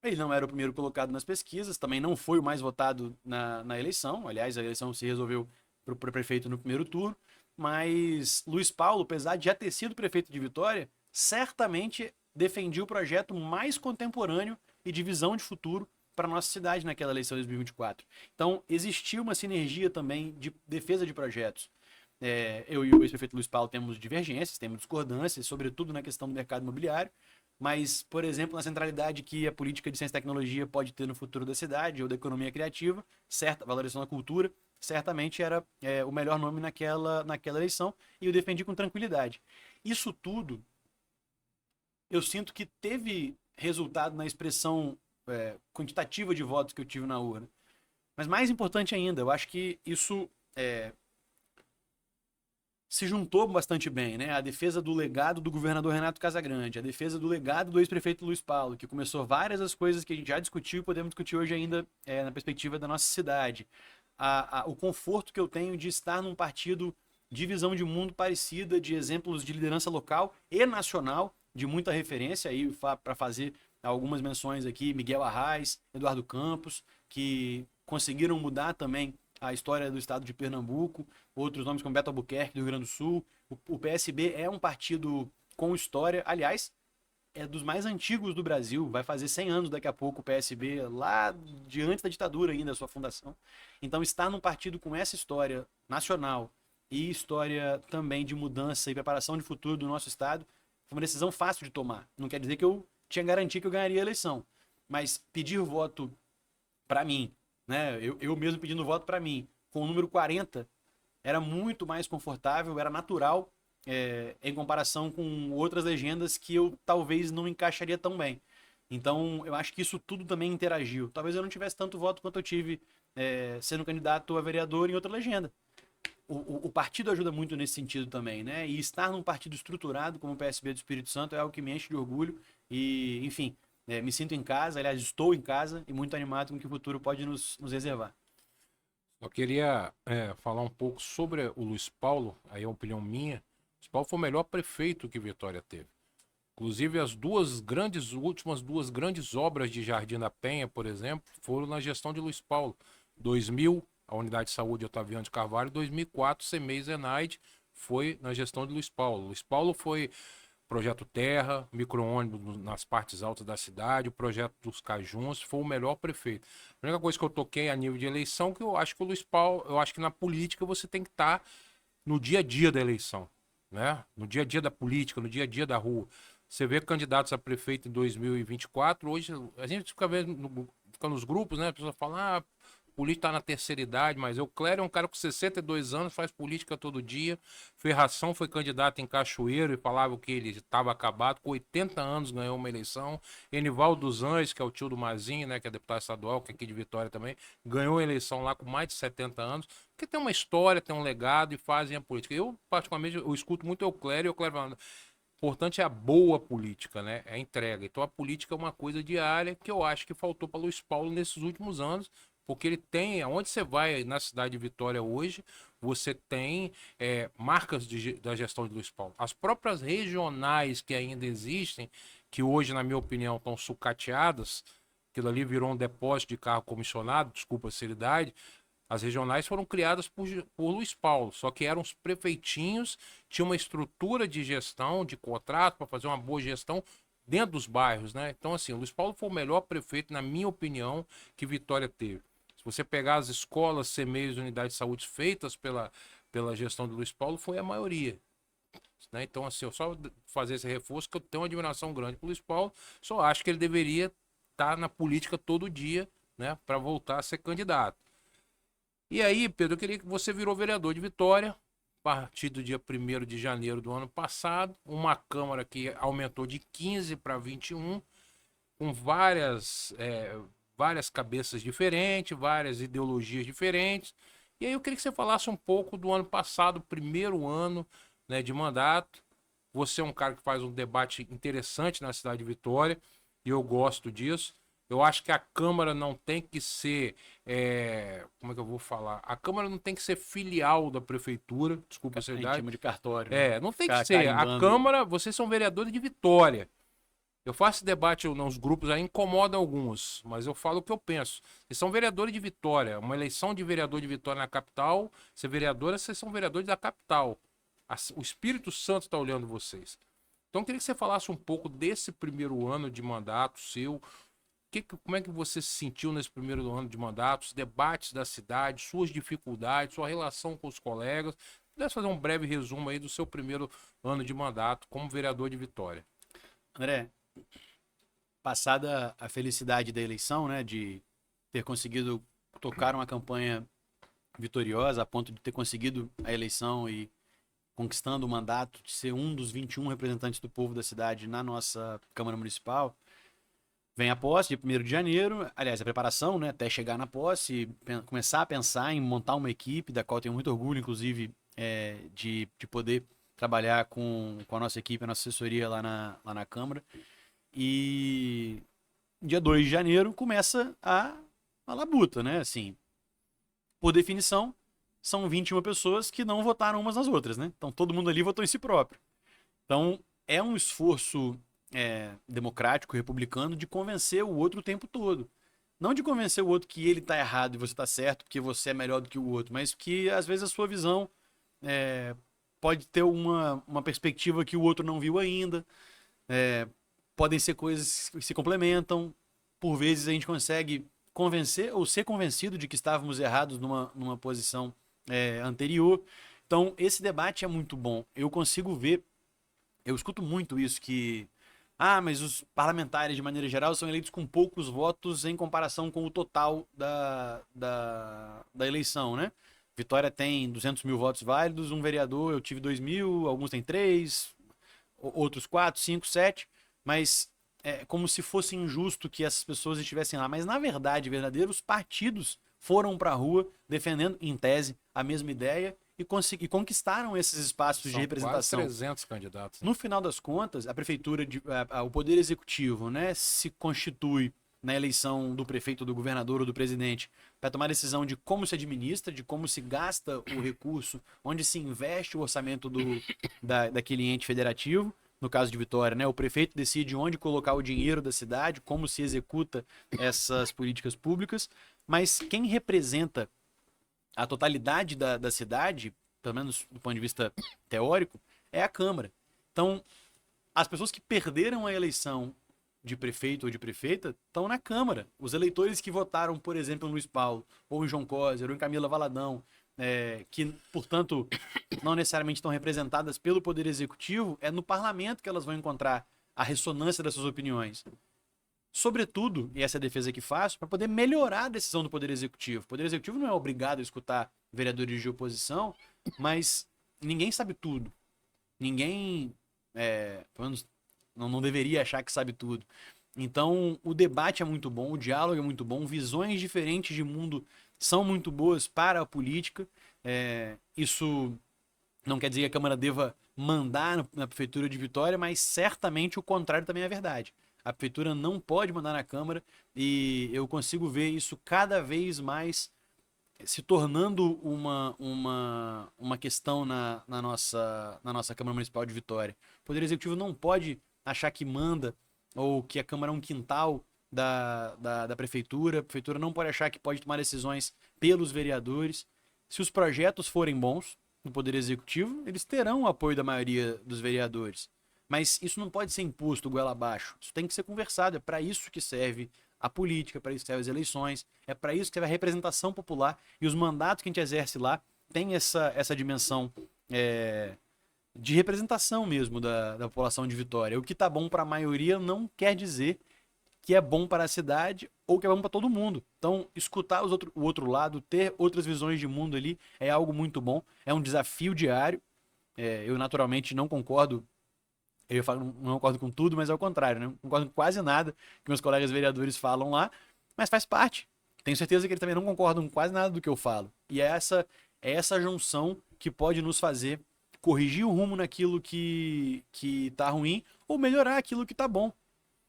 B: Ele não era o primeiro colocado nas pesquisas, também não foi o mais votado na eleição. Aliás, a eleição se resolveu para o prefeito no primeiro turno. Mas Luiz Paulo, apesar de já ter sido prefeito de Vitória, certamente defendia o projeto mais contemporâneo e de visão de futuro para a nossa cidade naquela eleição de 2024. Então, existia uma sinergia também de defesa de projetos. Eu e o ex-prefeito Luiz Paulo temos divergências, temos discordâncias, sobretudo na questão do mercado imobiliário, mas, por exemplo, na centralidade que a política de ciência e tecnologia pode ter no futuro da cidade ou da economia criativa, certa valorização da cultura, certamente era o melhor nome naquela eleição e eu defendi com tranquilidade. Isso tudo, eu sinto que teve resultado na expressão quantitativa de votos que eu tive na urna. Mas mais importante ainda, eu acho que isso se juntou bastante bem, né? A defesa do legado do governador Renato Casagrande, a defesa do legado do ex-prefeito Luiz Paulo, que começou várias das coisas que a gente já discutiu e podemos discutir hoje ainda na perspectiva da nossa cidade. O conforto que eu tenho de estar num partido de visão de mundo parecida, de exemplos de liderança local e nacional, de muita referência, aí para fazer algumas menções aqui, Miguel Arraes, Eduardo Campos, que conseguiram mudar também a história do estado de Pernambuco, outros nomes como Beto Albuquerque, do Rio Grande do Sul. O PSB é um partido com história, aliás, é dos mais antigos do Brasil, vai fazer 100 anos daqui a pouco o PSB, lá de antes da ditadura ainda, a sua fundação. Então, estar num partido com essa história nacional e história também de mudança e preparação de futuro do nosso estado, foi uma decisão fácil de tomar. Não quer dizer que eu tinha garantia que eu ganharia a eleição, mas pedir voto para mim, né? Eu mesmo pedindo voto para mim, com o número 40, era muito mais confortável, era natural em comparação com outras legendas que eu talvez não encaixaria tão bem. Então, eu acho que isso tudo também interagiu. Talvez eu não tivesse tanto voto quanto eu tive sendo candidato a vereador em outra legenda. O partido ajuda muito nesse sentido também, né? E estar num partido estruturado como o PSB do Espírito Santo é algo que me enche de orgulho e, enfim, me sinto em casa, aliás, estou em casa e muito animado com o que o futuro pode nos reservar.
A: Eu queria falar um pouco sobre o Luiz Paulo, aí é uma opinião minha. Luiz Paulo foi o melhor prefeito que Vitória teve. Inclusive, as últimas duas grandes obras de Jardim da Penha, por exemplo, foram na gestão de Luiz Paulo. 2000, a Unidade de Saúde Otaviano de Carvalho, 2004, CEMEI Zenaide, foi na gestão de Luiz Paulo. Luiz Paulo foi projeto Terra, micro-ônibus nas partes altas da cidade, o projeto dos Cajuns, foi o melhor prefeito. A única coisa que eu toquei a nível de eleição, que eu acho que o Luiz Paulo, eu acho que na política você tem que estar no dia a dia da eleição, né? No dia a dia da política, no dia a dia da rua. Você vê candidatos a prefeito em 2024, hoje a gente fica vendo, fica nos grupos, né? A pessoa fala, político tá na terceira idade, mas o Clério é um cara com 62 anos, faz política todo dia. Ferração foi candidato em Cachoeiro e falava que ele estava acabado, com 80 anos ganhou uma eleição. Enivaldo dos Anjos, que é o tio do Mazinho, né, que é deputado estadual, que é aqui de Vitória também, ganhou a eleição lá com mais de 70 anos, porque tem uma história, tem um legado e fazem a política. Eu, particularmente, eu escuto muito o Clério e o Clério falando, o importante é a boa política, né? É a entrega. Então a política é uma coisa diária que eu acho que faltou para Luiz Paulo nesses últimos anos, porque ele tem, aonde você vai na cidade de Vitória hoje, você tem marcas da gestão de Luiz Paulo. As próprias regionais que ainda existem, que hoje, na minha opinião, estão sucateadas, aquilo ali virou um depósito de carro comissionado, desculpa a seriedade, as regionais foram criadas por Luiz Paulo, só que eram os prefeitinhos, tinha uma estrutura de gestão, de contrato, para fazer uma boa gestão, dentro dos bairros, né? Então, assim, o Luiz Paulo foi o melhor prefeito, na minha opinião, que Vitória teve. Se você pegar as escolas, CMEIs, unidades de saúde feitas pela gestão de Luiz Paulo, foi a maioria. Né? Então, assim, eu só fazer esse reforço, que eu tenho uma admiração grande por Luiz Paulo, só acho que ele deveria estar na política todo dia, né, para voltar a ser candidato. E aí, Pedro, eu queria que você virou vereador de Vitória, a partir do dia 1º de janeiro do ano passado, uma Câmara que aumentou de 15 para 21, com várias cabeças diferentes, várias ideologias diferentes. E aí eu queria que você falasse um pouco do ano passado, primeiro ano, né, de mandato. Você é um cara que faz um debate interessante na cidade de Vitória, e eu gosto disso. Eu acho que a Câmara não tem que ser. Como é que eu vou falar? A Câmara não tem que ser filial da Prefeitura, desculpa essa
B: A gente
A: idade.
B: chama de cartório, né?
A: Não tem que
B: Ficar
A: ser. A
B: carimbando.
A: Câmara, vocês são vereadores de Vitória. Eu faço esse debate nos grupos aí, incomoda alguns, mas eu falo o que eu penso. Vocês são vereadores de Vitória. Uma eleição de vereador de Vitória na capital, ser vereadora, vocês são vereadores da capital. O Espírito Santo está olhando vocês. Então eu queria que você falasse um pouco desse primeiro ano de mandato seu. Como é que você se sentiu nesse primeiro ano de mandato, os debates da cidade, suas dificuldades, sua relação com os colegas. Pudesse fazer um breve resumo aí do seu primeiro ano de mandato como vereador de Vitória.
B: André, passada a felicidade da eleição, né, de ter conseguido tocar uma campanha vitoriosa, a ponto de ter conseguido a eleição e conquistando o mandato de ser um dos 21 representantes do povo da cidade na nossa Câmara Municipal, vem a posse, dia 1º de janeiro, aliás, a preparação, né, até chegar na posse, começar a pensar em montar uma equipe, da qual tenho muito orgulho, inclusive, de poder trabalhar com a nossa equipe, a nossa assessoria lá na Câmara. E dia 2 de janeiro começa a labuta, né? Assim, por definição, são 21 pessoas que não votaram umas nas outras, né? Então todo mundo ali votou em si próprio. Então é um esforço democrático, republicano, de convencer o outro o tempo todo. Não de convencer o outro que ele tá errado e você tá certo, porque você é melhor do que o outro, mas que às vezes a sua visão pode ter uma perspectiva que o outro não viu ainda. Podem ser coisas que se complementam. Por vezes a gente consegue convencer ou ser convencido de que estávamos errados numa posição anterior. Então, esse debate é muito bom. Eu consigo ver, eu escuto muito isso que... mas os parlamentares, de maneira geral, são eleitos com poucos votos em comparação com o total da eleição, né? Vitória tem 200 mil votos válidos, um vereador, eu tive 2 mil, alguns têm 3, outros 4, 5, 7, mas é como se fosse injusto que essas pessoas estivessem lá. Mas, na verdade, verdadeiros partidos foram para a rua defendendo, em tese, a mesma ideia e conquistaram esses espaços de representação.
A: Quase 300 candidatos. Né?
B: No final das contas, a prefeitura, o poder executivo, né, se constitui na eleição do prefeito, do governador ou do presidente para tomar decisão de como se administra, de como se gasta o recurso, onde se investe o orçamento daquele ente federativo. No caso de Vitória, né, o prefeito decide onde colocar o dinheiro da cidade, como se executa essas políticas públicas, mas quem representa a totalidade da cidade, pelo menos do ponto de vista teórico, é a Câmara. Então, as pessoas que perderam a eleição de prefeito ou de prefeita estão na Câmara. Os eleitores que votaram, por exemplo, em Luiz Paulo, ou em João Coser, ou em Camila Valadão, que, portanto, não necessariamente estão representadas pelo Poder Executivo, é no Parlamento que elas vão encontrar a ressonância das suas opiniões. Sobretudo, e essa é a defesa que faço, para poder melhorar a decisão do Poder Executivo. O Poder Executivo não é obrigado a escutar vereadores de oposição, mas ninguém sabe tudo. Ninguém, pelo menos, não deveria achar que sabe tudo. Então, o debate é muito bom, o diálogo é muito bom, visões diferentes de mundo são muito boas para a política. Isso não quer dizer que a Câmara deva mandar na Prefeitura de Vitória, mas certamente o contrário também é verdade. A Prefeitura não pode mandar na Câmara e eu consigo ver isso cada vez mais se tornando uma questão na nossa Câmara Municipal de Vitória. O Poder Executivo não pode achar que manda ou que a Câmara é um quintal da Prefeitura. A Prefeitura não pode achar que pode tomar decisões pelos vereadores. Se os projetos forem bons no Poder Executivo, eles terão o apoio da maioria dos vereadores. Mas isso não pode ser imposto goela abaixo. Isso tem que ser conversado. É para isso que serve a política, é para isso que serve as eleições, é para isso que serve a representação popular. E os mandatos que a gente exerce lá têm essa dimensão de representação mesmo da população de Vitória. O que tá bom para a maioria não quer dizer que é bom para a cidade ou que é bom para todo mundo. Então, escutar o outro lado, ter outras visões de mundo ali é algo muito bom. É um desafio diário. Eu naturalmente não concordo. Eu falo, não concordo com tudo, mas é o contrário, né? Não concordo com quase nada que meus colegas vereadores falam lá, mas faz parte. Tenho certeza que eles também não concordam com quase nada do que eu falo. E é essa junção que pode nos fazer corrigir o rumo naquilo que tá ruim ou melhorar aquilo que tá bom.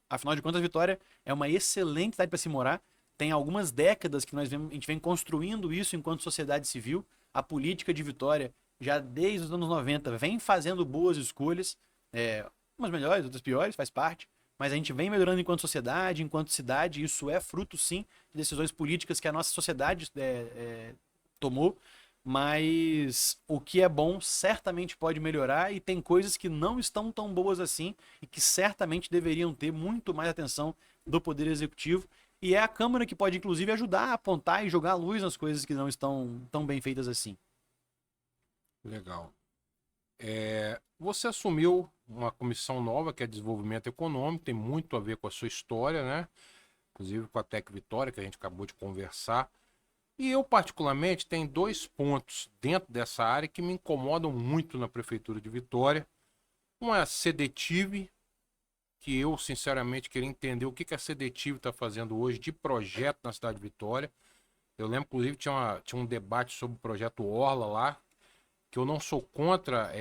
B: Afinal de contas, Vitória é uma excelente cidade para se morar. Tem algumas décadas que a gente vem construindo isso enquanto sociedade civil. A política de Vitória, já desde os anos 90, vem fazendo boas escolhas. Umas melhores, outras piores, faz parte. Mas a gente vem melhorando enquanto sociedade, enquanto cidade. Isso é fruto, sim, de decisões políticas que a nossa sociedade tomou. Mas o que é bom certamente pode melhorar e tem coisas que não estão tão boas assim e que certamente deveriam ter muito mais atenção do Poder Executivo. E é a Câmara que pode, inclusive, ajudar a apontar e jogar luz nas coisas que não estão tão bem feitas assim.
A: Legal. Você assumiu uma comissão nova, que é Desenvolvimento Econômico, tem muito a ver com a sua história, né? Inclusive com a Tec Vitória, que a gente acabou de conversar. E eu, particularmente, tenho 2 pontos dentro dessa área que me incomodam muito na Prefeitura de Vitória. Um é a Sedetive, que eu, sinceramente, queria entender o que a Sedetive está fazendo hoje de projeto na cidade de Vitória. Eu lembro, inclusive, tinha um debate sobre o projeto Orla lá, que eu não sou contra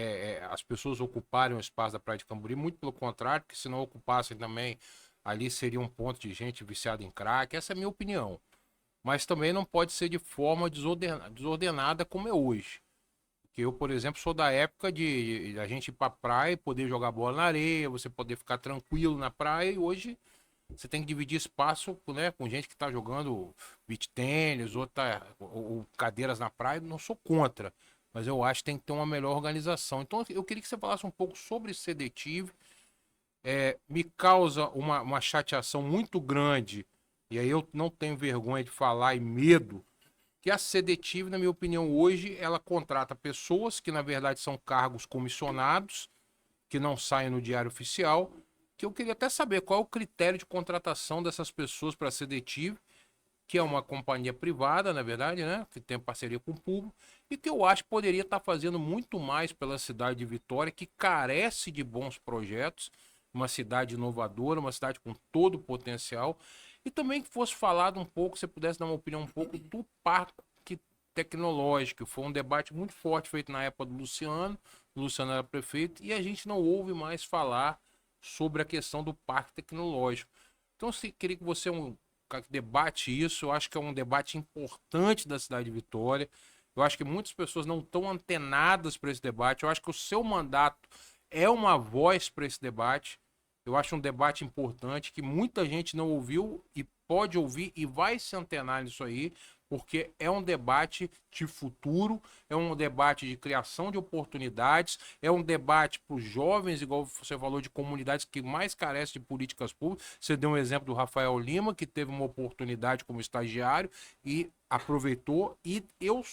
A: as pessoas ocuparem o espaço da Praia de Camburi, muito pelo contrário, porque se não ocupassem também, ali seria um ponto de gente viciada em crack. Essa é a minha opinião. Mas também não pode ser de forma desordenada como é hoje. Porque eu, por exemplo, sou da época de a gente ir pra praia e poder jogar bola na areia, você poder ficar tranquilo na praia, e hoje você tem que dividir espaço, né, com gente que tá jogando beach tênis, ou cadeiras na praia. Não sou contra, mas eu acho que tem que ter uma melhor organização. Então eu queria que você falasse um pouco sobre Sedetive. Me causa uma chateação muito grande, e aí eu não tenho vergonha de falar e medo, que a Sedetive, na minha opinião, hoje, ela contrata pessoas que, na verdade, são cargos comissionados, que não saem no Diário Oficial, que eu queria até saber qual é o critério de contratação dessas pessoas para a Sedetive, que é uma companhia privada, na verdade, né, que tem parceria com o público, e que eu acho que poderia estar fazendo muito mais pela cidade de Vitória, que carece de bons projetos, uma cidade inovadora, uma cidade com todo o potencial. E também que fosse falado um pouco, se pudesse dar uma opinião um pouco do parque tecnológico. Foi um debate muito forte feito na época do Luciano. O Luciano era prefeito e a gente não ouve mais falar sobre a questão do parque tecnológico. Então, se queria que você debate isso, eu acho que é um debate importante da cidade de Vitória. Eu acho que muitas pessoas não estão antenadas para esse debate. Eu acho que o seu mandato é uma voz para esse debate. Eu acho um debate importante que muita gente não ouviu e pode ouvir e vai se antenar nisso aí, porque é um debate de futuro, é um debate de criação de oportunidades, é um debate para os jovens, igual você falou, de comunidades que mais carecem de políticas públicas. Você deu um exemplo do Rafael Lima, que teve uma oportunidade como estagiário e aproveitou, e eu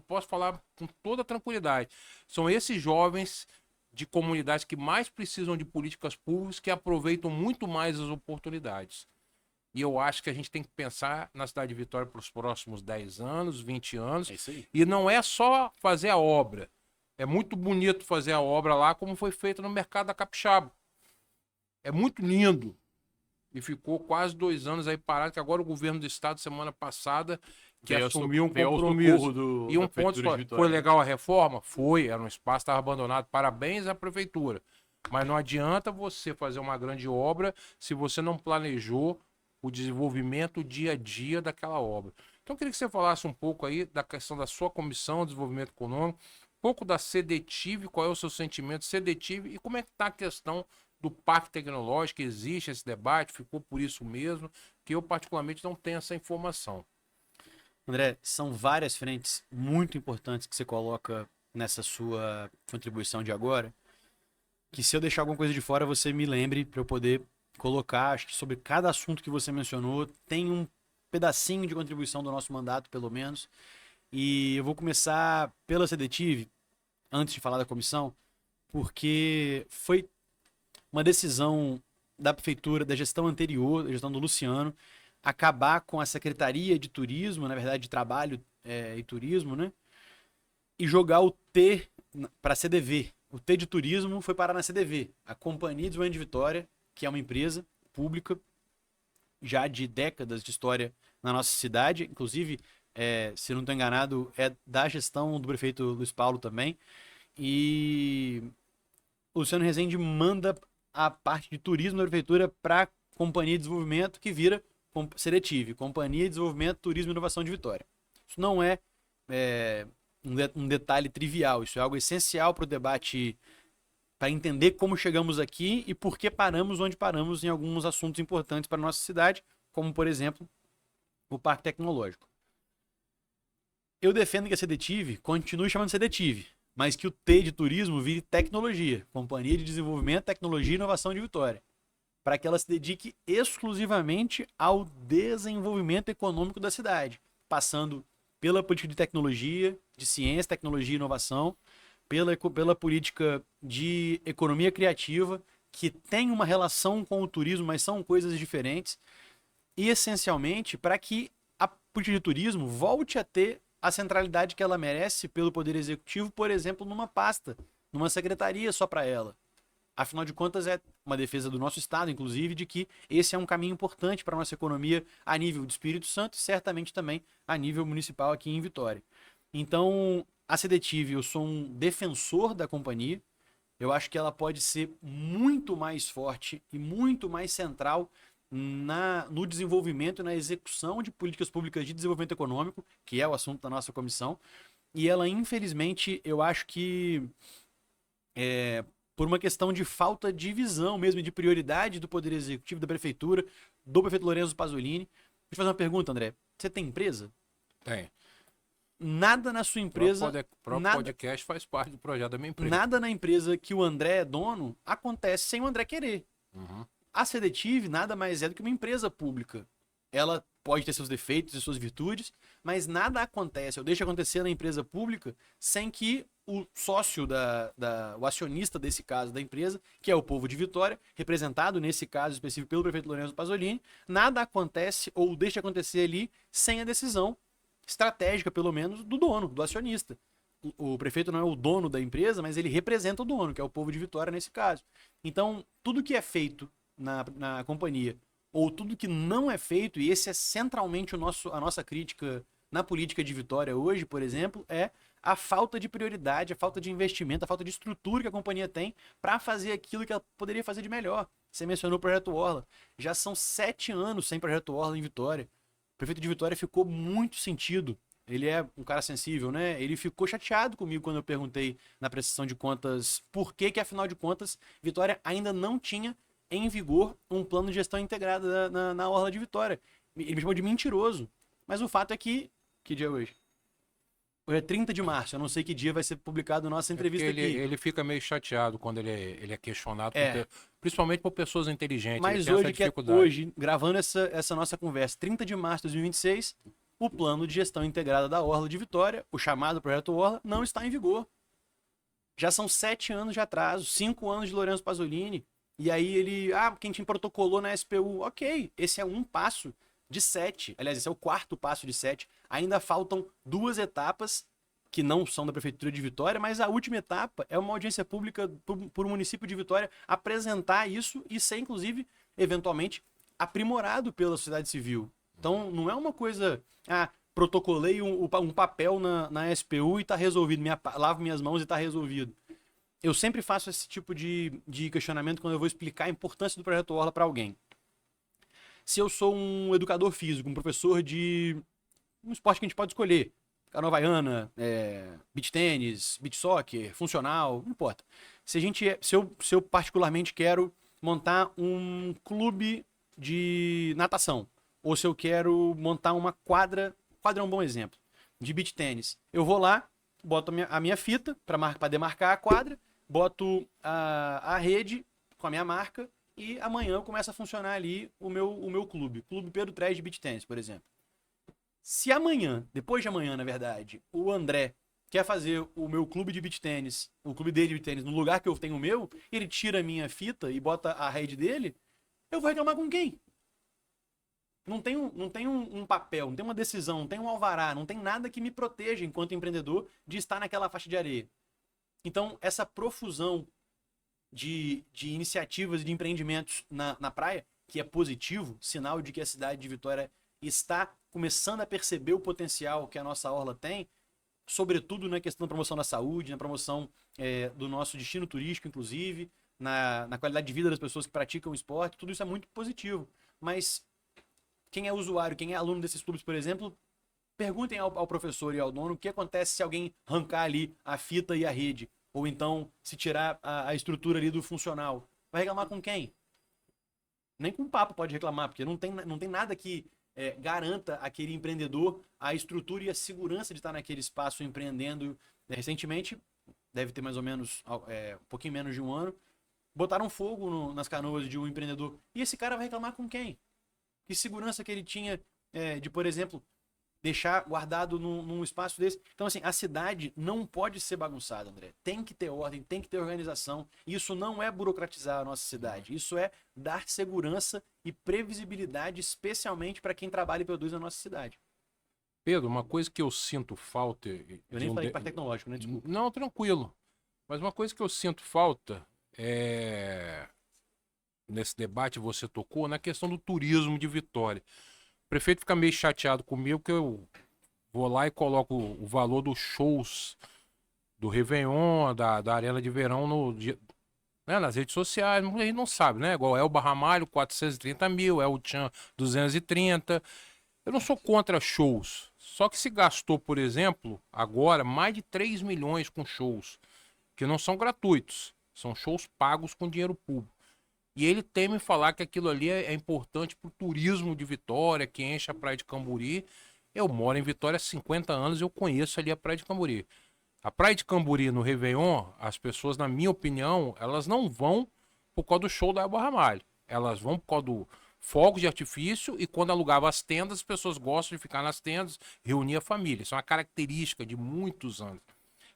A: posso falar com toda tranquilidade, são esses jovens de comunidades que mais precisam de políticas públicas, que aproveitam muito mais as oportunidades. E eu acho que a gente tem que pensar na cidade de Vitória para os próximos 10 anos, 20 anos.
B: É isso aí.
A: E não é só fazer a obra. É muito bonito fazer a obra lá, como foi feito no mercado da Capixaba. É muito lindo. E ficou quase 2 anos aí parado, que agora o governo do estado, semana passada, que assumiu um compromisso. E um ponto só, foi legal a reforma? Foi, era um espaço, estava abandonado. Parabéns à prefeitura. Mas não adianta você fazer uma grande obra se você não planejou o desenvolvimento dia a dia daquela obra. Então eu queria que você falasse um pouco aí da questão da sua comissão de desenvolvimento econômico, um pouco da Sedetive, qual é o seu sentimento Sedetive e como é que está a questão do parque tecnológico. Existe esse debate, ficou por isso mesmo, que eu particularmente não tenho essa informação.
B: André, são várias frentes muito importantes que você coloca nessa sua contribuição de agora, que se eu deixar alguma coisa de fora, você me lembre para eu poder colocar. Acho que sobre cada assunto que você mencionou, tem um pedacinho de contribuição do nosso mandato, pelo menos. E eu vou começar pela Sedetive, antes de falar da comissão, porque foi uma decisão da prefeitura, da gestão anterior, da gestão do Luciano, acabar com a Secretaria de Turismo, na verdade, de Trabalho e Turismo, né? E jogar o T para a CDV. O T de turismo foi parar na CDV, a Companhia de Desenvolvimento de Vitória, que é uma empresa pública já de décadas de história na nossa cidade, inclusive, se não estou enganado, é da gestão do prefeito Luiz Paulo também. E o Luciano Rezende manda a parte de turismo da prefeitura para a Companhia de Desenvolvimento, que vira Sedetiv, Companhia de Desenvolvimento, Turismo e Inovação de Vitória. Isso não é, um detalhe trivial, isso é algo essencial para o debate, para entender como chegamos aqui e por que paramos onde paramos em alguns assuntos importantes para a nossa cidade, como, por exemplo, o Parque Tecnológico. Eu defendo que a Sedetiv continue chamando Sedetiv, mas que o T de turismo vire tecnologia, Companhia de Desenvolvimento, Tecnologia e Inovação de Vitória, para que ela se dedique exclusivamente ao desenvolvimento econômico da cidade, passando pela política de tecnologia, de ciência, tecnologia e inovação, pela política de economia criativa, que tem uma relação com o turismo, mas são coisas diferentes, e essencialmente para que a política de turismo volte a ter a centralidade que ela merece pelo Poder Executivo, por exemplo, numa pasta, numa secretaria só para ela. Afinal de contas, é uma defesa do nosso Estado, inclusive, de que esse é um caminho importante para a nossa economia a nível de Espírito Santo e certamente também a nível municipal aqui em Vitória. Então, a Sedetiv, eu sou um defensor da companhia. Eu acho que ela pode ser muito mais forte e muito mais central no desenvolvimento e na execução de políticas públicas de desenvolvimento econômico, que é o assunto da nossa comissão. E ela, infelizmente, eu acho que por uma questão de falta de visão mesmo, de prioridade do Poder Executivo, da Prefeitura, do prefeito Lorenzo Pasolini. Deixa eu fazer uma pergunta, André. Você tem empresa?
A: Tem.
B: Nada na sua empresa...
A: O próprio podcast faz parte do projeto da minha empresa.
B: Nada na empresa que o André é dono acontece sem o André querer.
A: Uhum.
B: A Sedetiv nada mais é do que uma empresa pública. Ela pode ter seus defeitos e suas virtudes, mas nada acontece, ou deixa acontecer na empresa pública, sem que o sócio, o acionista desse caso da empresa, que é o povo de Vitória, representado nesse caso específico pelo prefeito Lorenzo Pasolini, nada acontece ou deixa acontecer ali sem a decisão estratégica, pelo menos, do dono, do acionista. O prefeito não é o dono da empresa, mas ele representa o dono, que é o povo de Vitória nesse caso. Então, tudo que é feito na companhia, ou tudo que não é feito, e esse é centralmente a nossa crítica na política de Vitória hoje, por exemplo, é a falta de prioridade, a falta de investimento, a falta de estrutura que a companhia tem para fazer aquilo que ela poderia fazer de melhor. Você mencionou o Projeto Orla. Já são 7 anos sem Projeto Orla em Vitória. O prefeito de Vitória ficou muito sentido. Ele é um cara sensível, né? Ele ficou chateado comigo quando eu perguntei na prestação de contas por que, afinal de contas, Vitória ainda não tinha em vigor um plano de gestão integrada na Orla de Vitória. Ele me chamou de mentiroso. Mas o fato é que... Que dia é hoje? Hoje é 30 de março. Eu não sei que dia vai ser publicado a nossa entrevista aqui.
A: Ele fica meio chateado quando ele é questionado, principalmente por pessoas inteligentes.
B: Mas hoje, gravando essa nossa conversa, 30 de março de 2026, o plano de gestão integrada da Orla de Vitória, o chamado Projeto Orla, não está em vigor. Já são 7 anos de atraso, 5 anos de Lorenzo Pasolini. E aí quem te protocolou na SPU. Ok, esse é um passo de 7. Aliás, esse é o 4º passo de 7. Ainda faltam 2 etapas que não são da Prefeitura de Vitória, mas a última etapa é uma audiência pública por um município de Vitória apresentar isso e ser, inclusive, eventualmente, aprimorado pela sociedade civil. Então, não é uma coisa... protocolei um papel na SPU e tá resolvido. Lavo minhas mãos e tá resolvido. Eu sempre faço esse tipo de questionamento quando eu vou explicar a importância do Projeto Orla para alguém. Se eu sou um educador físico, um professor de um esporte que a gente pode escolher, canoa havaiana, beach tênis, beach soccer, funcional, não importa. Se eu particularmente quero montar um clube de natação, ou se eu quero montar uma quadra é um bom exemplo, de beach tênis, eu vou lá, boto a minha fita para demarcar a quadra, boto a rede com a minha marca e amanhã começa a funcionar ali o meu clube. Clube Pedro Trés de Beach Tennis, por exemplo. Se amanhã, depois de amanhã, na verdade, o André quer fazer o meu clube de beach tênis, o clube dele de beach tênis, no lugar que eu tenho o meu, ele tira a minha fita e bota a rede dele, eu vou reclamar com quem? Não tem um papel, não tem uma decisão, não tem um alvará, não tem nada que me proteja enquanto empreendedor de estar naquela faixa de areia. Então, essa profusão de iniciativas e de empreendimentos na praia, que é positivo, sinal de que a cidade de Vitória está começando a perceber o potencial que a nossa orla tem, sobretudo na questão da promoção da saúde, na promoção do nosso destino turístico, inclusive, na qualidade de vida das pessoas que praticam o esporte, tudo isso é muito positivo. Mas quem é usuário, quem é aluno desses clubes, por exemplo, perguntem ao professor e ao dono o que acontece se alguém arrancar ali a fita e a rede, ou então se tirar a estrutura ali do funcional. Vai reclamar com quem? Nem com papo pode reclamar, porque não tem nada que garanta aquele empreendedor a estrutura e a segurança de estar naquele espaço empreendendo. Recentemente, deve ter mais ou menos um pouquinho menos de um ano, botaram fogo nas canoas de um empreendedor. E esse cara vai reclamar com quem? Que segurança que ele tinha de, por exemplo, deixar guardado num espaço desse. Então, assim, a cidade não pode ser bagunçada, André. Tem que ter ordem, tem que ter organização. Isso não é burocratizar a nossa cidade. Isso é dar segurança e previsibilidade, especialmente para quem trabalha e produz na nossa cidade.
A: Pedro, uma coisa que eu sinto falta.
B: Eu nem falei parte tecnológica, né? Desculpa.
A: Não, tranquilo. Mas uma coisa que eu sinto falta nesse debate você tocou na questão do turismo de Vitória. O prefeito fica meio chateado comigo que eu vou lá e coloco o valor dos shows do Réveillon, da Arena de Verão nas redes sociais. A gente não sabe, né? Igual Elba Ramalho, 430 mil, El Chan, 230. Eu não sou contra shows. Só que se gastou, por exemplo, agora mais de 3 milhões com shows, que não são gratuitos. São shows pagos com dinheiro público. E ele teme falar que aquilo ali é importante para o turismo de Vitória, que enche a Praia de Camburi. Eu moro em Vitória há 50 anos e eu conheço ali a Praia de Camburi. A Praia de Camburi, no Réveillon, as pessoas, na minha opinião, elas não vão por causa do show da Elba Ramalho. Elas vão por causa do fogos de artifício e quando alugava as tendas, as pessoas gostam de ficar nas tendas, reunir a família. Isso é uma característica de muitos anos.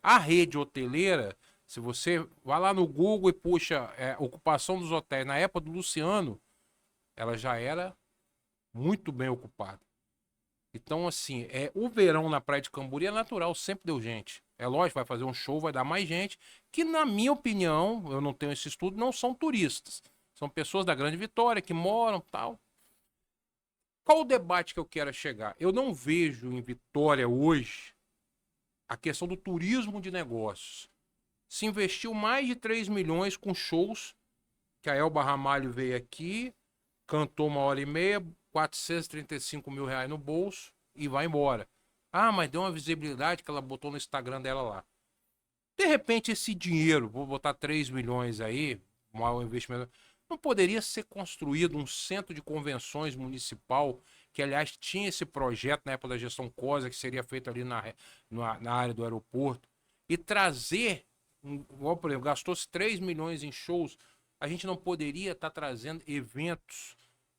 A: A rede hoteleira, se você vai lá no Google e puxa ocupação dos hotéis, na época do Luciano, ela já era muito bem ocupada. Então, assim, o verão na Praia de Camburi é natural, sempre deu gente. É lógico, vai fazer um show, vai dar mais gente, que na minha opinião, eu não tenho esse estudo, não são turistas. São pessoas da Grande Vitória que moram tal. Qual o debate que eu quero chegar? Eu não vejo em Vitória hoje a questão do turismo de negócios. Se investiu mais de 3 milhões com shows, que a Elba Ramalho veio aqui, cantou 1h30, 435 mil reais no bolso e vai embora. Ah, mas deu uma visibilidade que ela botou no Instagram dela lá. De repente, esse dinheiro, vou botar 3 milhões aí, um investimento, não poderia ser construído um centro de convenções municipal, que aliás tinha esse projeto na época da gestão COSA, que seria feito ali na área do aeroporto, e trazer, por exemplo, gastou-se 3 milhões em shows, a gente não poderia estar trazendo eventos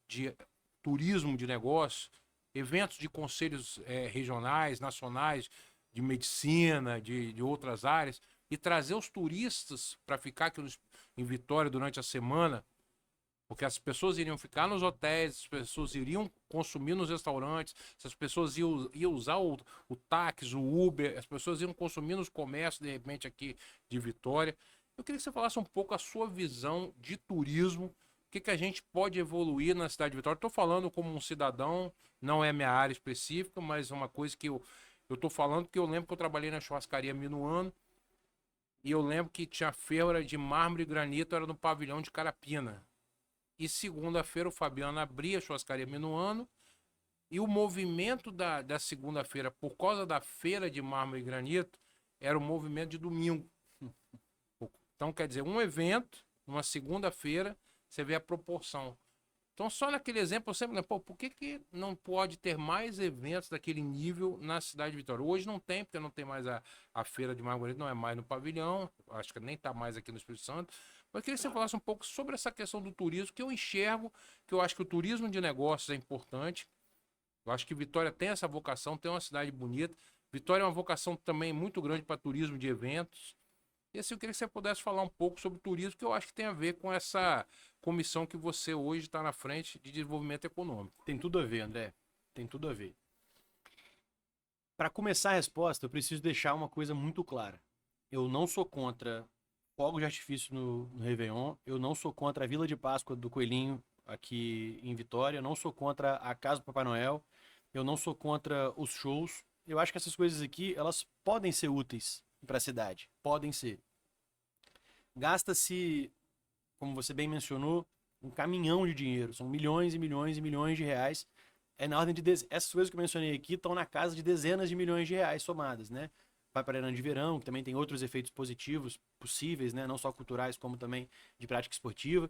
A: de turismo de negócio, eventos de conselhos regionais, nacionais, de medicina, de outras áreas, e trazer os turistas para ficar aqui em Vitória durante a semana, porque as pessoas iriam ficar nos hotéis, as pessoas iriam consumir nos restaurantes, as pessoas iam usar o táxi, o Uber, as pessoas iam consumir nos comércios, de repente, aqui de Vitória. Eu queria que você falasse um pouco a sua visão de turismo, o que a gente pode evoluir na cidade de Vitória. Estou falando como um cidadão, não é minha área específica, mas é uma coisa que eu estou falando porque eu lembro que eu trabalhei na churrascaria Minuano e eu lembro que tinha feira de mármore e granito, era no pavilhão de Carapina. E segunda-feira o Fabiano abria a churrascaria Minuano e o movimento da segunda-feira, por causa da feira de mármore e granito, era o movimento de domingo. Então, quer dizer, um evento, uma segunda-feira, você vê a proporção. Então, só naquele exemplo, eu sempre lembro, por que não pode ter mais eventos daquele nível na cidade de Vitória? Hoje não tem, porque não tem mais a feira de Margarida, não é mais no pavilhão, acho que nem está mais aqui no Espírito Santo. Mas eu queria que você falasse um pouco sobre essa questão do turismo, que eu enxergo, que eu acho que o turismo de negócios é importante. Eu acho que Vitória tem essa vocação, tem uma cidade bonita. Vitória é uma vocação também muito grande para turismo de eventos. E assim, eu queria que você pudesse falar um pouco sobre o turismo, que eu acho que tem a ver com essa comissão que você hoje está na frente de desenvolvimento econômico.
B: Tem tudo a ver, André. Tem tudo a ver. Para começar a resposta, eu preciso deixar uma coisa muito clara. Eu não sou contra fogos de artifício no Réveillon, eu não sou contra a Vila de Páscoa do Coelhinho aqui em Vitória, eu não sou contra a Casa do Papai Noel, eu não sou contra os shows. Eu acho que essas coisas aqui, elas podem ser úteis para a cidade. Podem ser. Gasta-se, como você bem mencionou, um caminhão de dinheiro. São milhões e milhões e milhões de reais. É na ordem de... Essas coisas que eu mencionei aqui estão na casa de dezenas de milhões de reais somadas, né? Vai para a de verão, que também tem outros efeitos positivos possíveis, né? Não só culturais, como também de prática esportiva.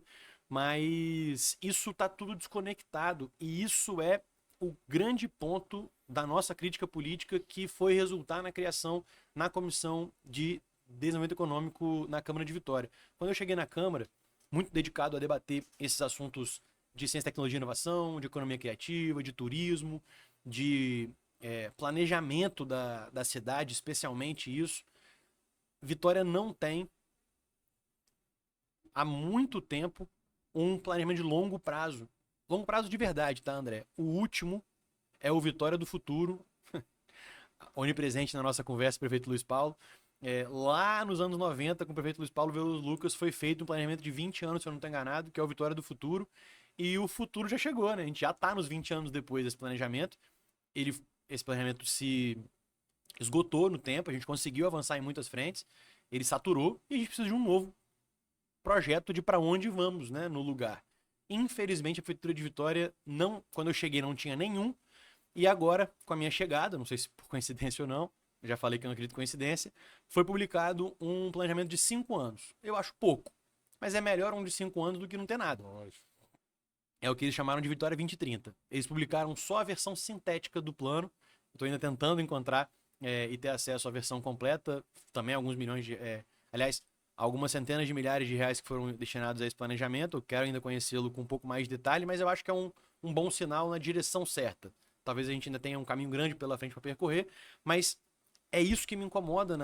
B: Mas isso está tudo desconectado. E isso é o grande ponto da nossa crítica política, que foi resultar na criação na Comissão de Desenvolvimento Econômico na Câmara de Vitória. Quando eu cheguei na Câmara, muito dedicado a debater esses assuntos de ciência, tecnologia e inovação, de economia criativa, de turismo, de planejamento da cidade, especialmente isso. Vitória não tem, há muito tempo, um planejamento de longo prazo. Longo prazo de verdade, tá, André? O último é o Vitória do Futuro, onipresente na nossa conversa, prefeito Luiz Paulo. Lá nos anos 90, com o prefeito Luiz Paulo Veloso Lucas, foi feito um planejamento de 20 anos, se eu não estou enganado, que é o Vitória do Futuro. E o futuro já chegou, né? A gente já está nos 20 anos depois desse planejamento. Esse planejamento se esgotou no tempo, a gente conseguiu avançar em muitas frentes, ele saturou e a gente precisa de um novo projeto de para onde vamos, né, no lugar. Infelizmente, a Prefeitura de Vitória, quando eu cheguei, não tinha nenhum. E agora, com a minha chegada, não sei se por coincidência ou não, já falei que eu não acredito em coincidência, foi publicado um planejamento de 5 anos. Eu acho pouco, mas é melhor um de 5 anos do que não ter nada.
A: Lógico.
B: É o que eles chamaram de Vitória 2030. Eles publicaram só a versão sintética do plano. Estou ainda tentando encontrar e ter acesso à versão completa. Também alguns milhões de... aliás, algumas centenas de milhares de reais que foram destinados a esse planejamento. Eu quero ainda conhecê-lo com um pouco mais de detalhe, mas eu acho que é um bom sinal na direção certa. Talvez a gente ainda tenha um caminho grande pela frente para percorrer, mas é isso que me incomoda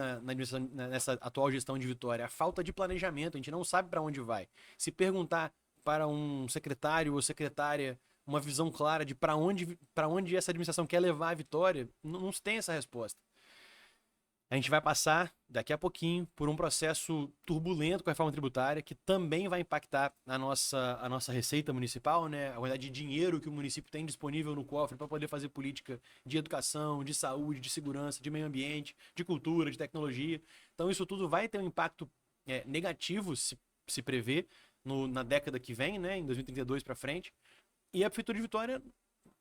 B: nessa atual gestão de Vitória. A falta de planejamento. A gente não sabe para onde vai. Se perguntar para um secretário ou secretária uma visão clara de para onde essa administração quer levar a Vitória, não se tem essa resposta. A gente vai passar, daqui a pouquinho, por um processo turbulento com a reforma tributária, que também vai impactar a nossa receita municipal, né? A quantidade de dinheiro que o município tem disponível no cofre para poder fazer política de educação, de saúde, de segurança, de meio ambiente, de cultura, de tecnologia. Então isso tudo vai ter um impacto negativo, se prevê, na década que vem, né? Em 2032 para frente. E a Prefeitura de Vitória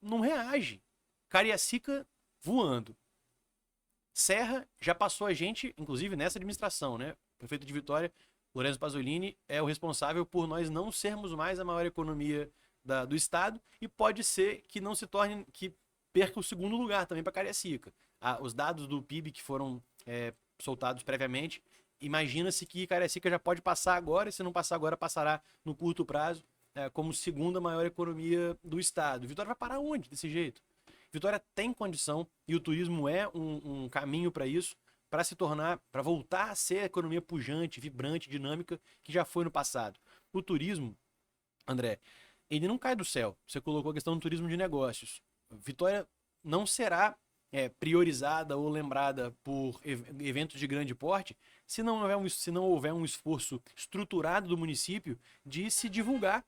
B: não reage. Cariacica voando. Serra já passou a gente, inclusive nessa administração, né? O prefeito de Vitória, Lorenzo Pasolini, é o responsável por nós não sermos mais a maior economia do estado, e pode ser que não se torne, que perca o segundo lugar também para Cariacica. Os dados do PIB que foram soltados previamente, imagina-se que Cariacica já pode passar agora, e se não passar agora, passará no curto prazo, como segunda maior economia do estado. Vitória vai parar onde desse jeito? Vitória tem condição, e o turismo é um caminho para isso, para voltar a ser a economia pujante, vibrante, dinâmica que já foi no passado. O turismo, André, ele não cai do céu. Você colocou a questão do turismo de negócios. Vitória não será priorizada ou lembrada por eventos de grande porte se não houver um esforço estruturado do município de se divulgar,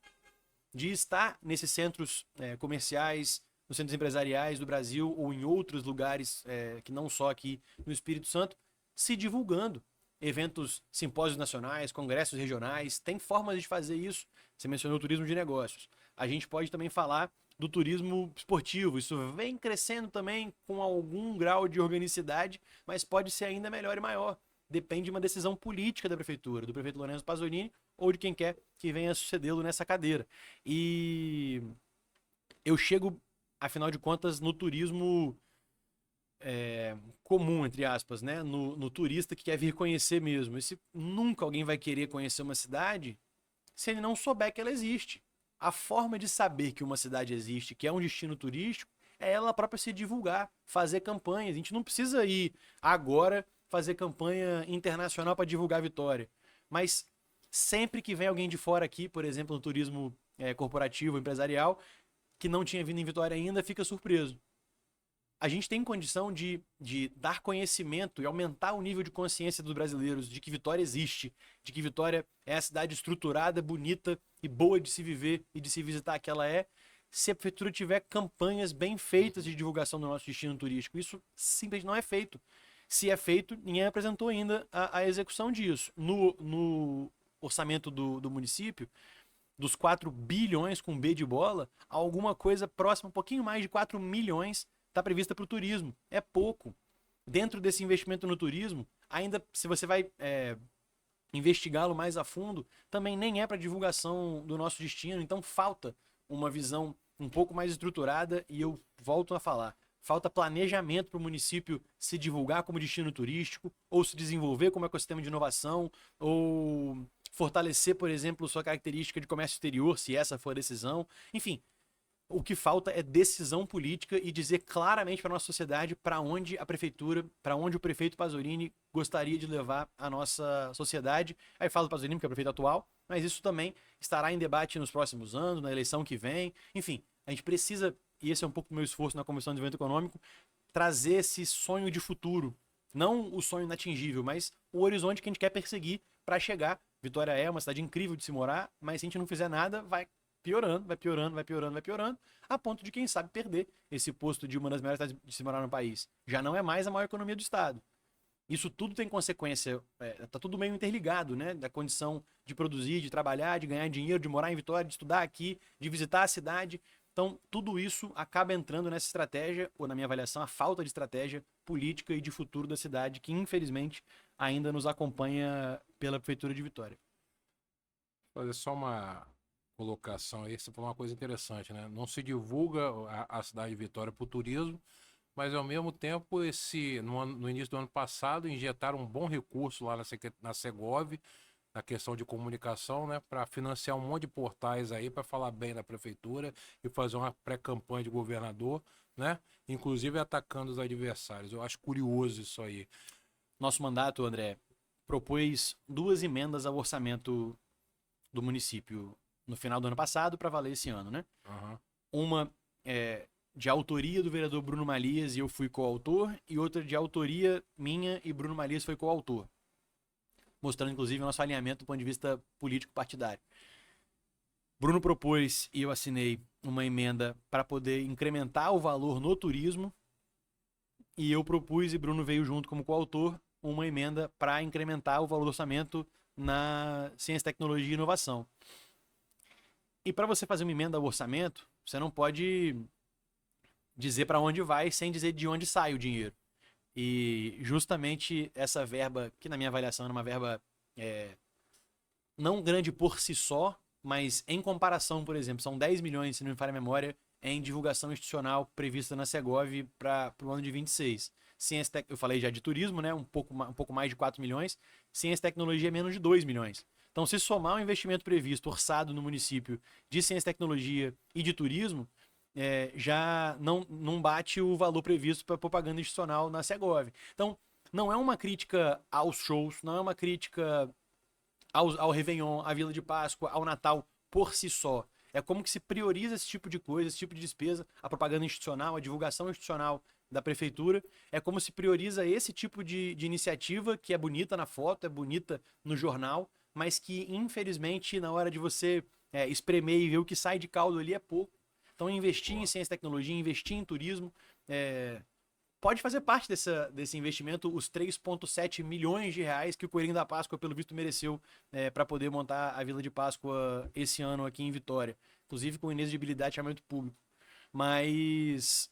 B: de estar nesses centros comerciais, nos centros empresariais do Brasil ou em outros lugares que não só aqui no Espírito Santo, se divulgando. Eventos, simpósios nacionais, congressos regionais, tem formas de fazer isso. Você mencionou o turismo de negócios. A gente pode também falar do turismo esportivo. Isso vem crescendo também com algum grau de organicidade, mas pode ser ainda melhor e maior. Depende de uma decisão política da prefeitura, do prefeito Lorenzo Pasolini ou de quem quer que venha sucedê-lo nessa cadeira. E eu chego, afinal de contas, no turismo comum, entre aspas, né? No turista que quer vir conhecer mesmo. Nunca alguém vai querer conhecer uma cidade se ele não souber que ela existe. A forma de saber que uma cidade existe, que é um destino turístico, é ela própria se divulgar, fazer campanhas. A gente não precisa ir agora fazer campanha internacional para divulgar a Vitória. Mas sempre que vem alguém de fora aqui, por exemplo, no turismo corporativo, empresarial, que não tinha vindo em Vitória ainda, fica surpreso. A gente tem condição de dar conhecimento e aumentar o nível de consciência dos brasileiros de que Vitória existe, de que Vitória é a cidade estruturada, bonita e boa de se viver e de se visitar que ela é, se a prefeitura tiver campanhas bem feitas de divulgação do nosso destino turístico. Isso simplesmente não é feito. Se é feito, ninguém apresentou ainda a execução disso. No orçamento do município, dos 4 bilhões com B de bola, alguma coisa próxima, um pouquinho mais de 4 milhões está prevista para o turismo. É pouco. Dentro desse investimento no turismo, ainda se você vai investigá-lo mais a fundo, também nem é para divulgação do nosso destino. Então falta uma visão um pouco mais estruturada e eu volto a falar. Falta planejamento para o município se divulgar como destino turístico, ou se desenvolver como ecossistema de inovação, ou fortalecer, por exemplo, sua característica de comércio exterior, se essa for a decisão. Enfim, o que falta é decisão política e dizer claramente para a nossa sociedade para onde a prefeitura, para onde o prefeito Pasolini gostaria de levar a nossa sociedade. Aí falo do Pasolini, porque é o prefeito atual, mas isso também estará em debate nos próximos anos, na eleição que vem. Enfim, a gente precisa, e esse é um pouco do meu esforço na Comissão de Desenvolvimento Econômico, trazer esse sonho de futuro. Não o sonho inatingível, mas o horizonte que a gente quer perseguir para chegar. Vitória é uma cidade incrível de se morar, mas se a gente não fizer nada, vai piorando, vai piorando, vai piorando, vai piorando, a ponto de, quem sabe, perder esse posto de uma das melhores cidades de se morar no país. Já não é mais a maior economia do estado. Isso tudo tem consequência, tá tudo meio interligado, né? Da condição de produzir, de trabalhar, de ganhar dinheiro, de morar em Vitória, de estudar aqui, de visitar a cidade. Então, tudo isso acaba entrando nessa estratégia, ou na minha avaliação, a falta de estratégia política e de futuro da cidade, que infelizmente ainda nos acompanha pela Prefeitura de Vitória.
A: Fazer só uma colocação aí, você falou uma coisa interessante, né? Não se divulga a cidade de Vitória para o turismo, mas ao mesmo tempo, no início do ano passado, injetaram um bom recurso lá na Segov, na questão de comunicação, né? Para financiar um monte de portais aí, para falar bem da prefeitura e fazer uma pré-campanha de governador, né? Inclusive atacando os adversários. Eu acho curioso isso aí.
B: Nosso mandato, André, propôs 2 emendas ao orçamento do município no final do ano passado para valer esse ano, né?
A: Uhum.
B: Uma de autoria do vereador Bruno Malias e eu fui coautor, e outra de autoria minha e Bruno Malias foi coautor. Mostrando, inclusive, o nosso alinhamento do ponto de vista político-partidário. Bruno propôs e eu assinei uma emenda para poder incrementar o valor no turismo, e eu propus e Bruno veio junto como coautor uma emenda para incrementar o valor do orçamento na ciência, tecnologia e inovação. E para você fazer uma emenda ao orçamento, você não pode dizer para onde vai sem dizer de onde sai o dinheiro. E justamente essa verba, que na minha avaliação era uma verba não grande por si só, mas em comparação, por exemplo, são 10 milhões, se não me falha a memória, em divulgação institucional prevista na Segov para o ano de 26. Eu falei já de turismo, né? Um pouco mais de 4 milhões. Ciência e tecnologia, menos de 2 milhões. Então, se somar o investimento previsto, orçado no município de ciência e tecnologia e de turismo, já não bate o valor previsto para propaganda institucional na Segov. Então, não é uma crítica aos shows, não é uma crítica ao Réveillon, à Vila de Páscoa, ao Natal por si só. É como que se prioriza esse tipo de coisa, esse tipo de despesa, a propaganda institucional, a divulgação institucional da prefeitura. É como se prioriza esse tipo de iniciativa, que é bonita na foto, é bonita no jornal, mas que, infelizmente, na hora de você espremer e ver o que sai de caldo ali é pouco. Então, investir em ciência e tecnologia, investir em turismo, pode fazer parte desse investimento, os 3,7 milhões de reais que o Coelhinho da Páscoa, pelo visto, mereceu para poder montar a Vila de Páscoa esse ano aqui em Vitória. Inclusive com inexigibilidade de chamamento público. Mas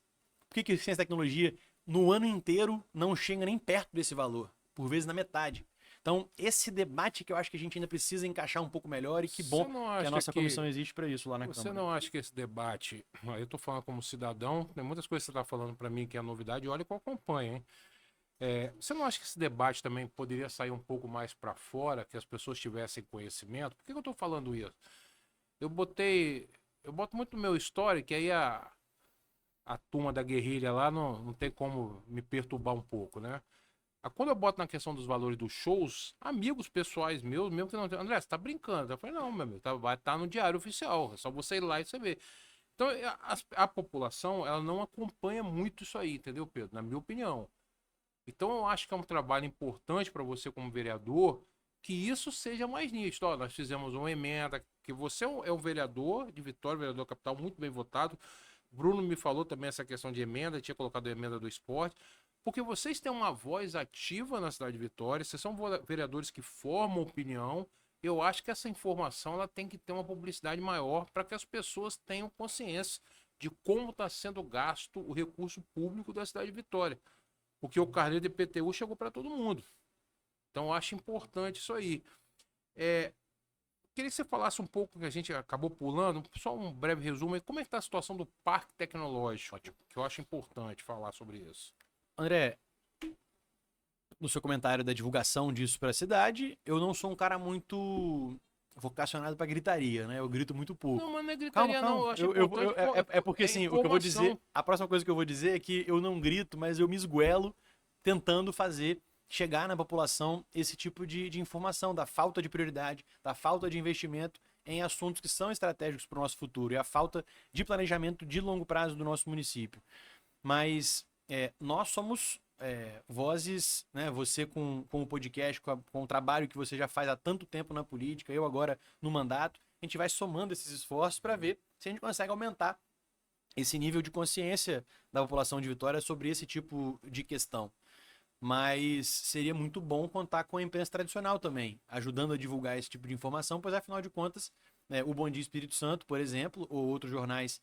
B: por que ciência e tecnologia no ano inteiro não chega nem perto desse valor? Por vezes na metade. Então, esse debate que eu acho que a gente ainda precisa encaixar um pouco melhor, e que bom que a nossa comissão existe para isso lá na Câmara.
A: Você não acha que esse debate, eu estou falando como cidadão, tem muitas coisas que você está falando para mim que é novidade, olha que eu acompanho, hein? Você não acha que esse debate também poderia sair um pouco mais para fora, que as pessoas tivessem conhecimento? Por que eu estou falando isso? Eu boto muito no meu story, que aí a turma da guerrilha lá não tem como me perturbar um pouco, né? Quando eu boto na questão dos valores dos shows, amigos pessoais meus, mesmo que não tem. André, você tá brincando? Eu falei, não, meu amigo, vai estar no diário oficial. É só você ir lá e você ver. Então, a população, ela não acompanha muito isso aí, entendeu, Pedro? Na minha opinião. Então, eu acho que é um trabalho importante para você, como vereador, que isso seja mais nítido. Ó, nós fizemos uma emenda, que você é um vereador de Vitória, vereador capital, muito bem votado. Bruno me falou também essa questão de emenda, tinha colocado a emenda do esporte. Porque vocês têm uma voz ativa na cidade de Vitória, vocês são vereadores que formam opinião. Eu acho que essa informação ela tem que ter uma publicidade maior para que as pessoas tenham consciência de como está sendo gasto o recurso público da cidade de Vitória. Porque o carnê de IPTU chegou para todo mundo. Então eu acho importante isso aí. Queria que você falasse um pouco, que a gente acabou pulando, só um breve resumo, como é que está a situação do Parque Tecnológico, que eu acho importante falar sobre isso.
B: André, no seu comentário da divulgação disso para a cidade, eu não sou um cara muito vocacionado para gritaria, né? Eu grito muito pouco.
A: Não, mas não é gritaria,
B: calma.
A: não. Eu acho importante.
B: É porque, assim, o que eu vou dizer, a próxima coisa que eu vou dizer é que eu não grito, mas eu me esguelo tentando chegar na população esse tipo de informação, da falta de prioridade, da falta de investimento em assuntos que são estratégicos para o nosso futuro e a falta de planejamento de longo prazo do nosso município. Mas nós somos vozes, né? Você com o podcast, com o trabalho que você já faz há tanto tempo na política, eu agora no mandato, a gente vai somando esses esforços para ver se a gente consegue aumentar esse nível de consciência da população de Vitória sobre esse tipo de questão. Mas seria muito bom contar com a imprensa tradicional também, ajudando a divulgar esse tipo de informação, pois afinal de contas, o Bom Dia Espírito Santo, por exemplo, ou outros jornais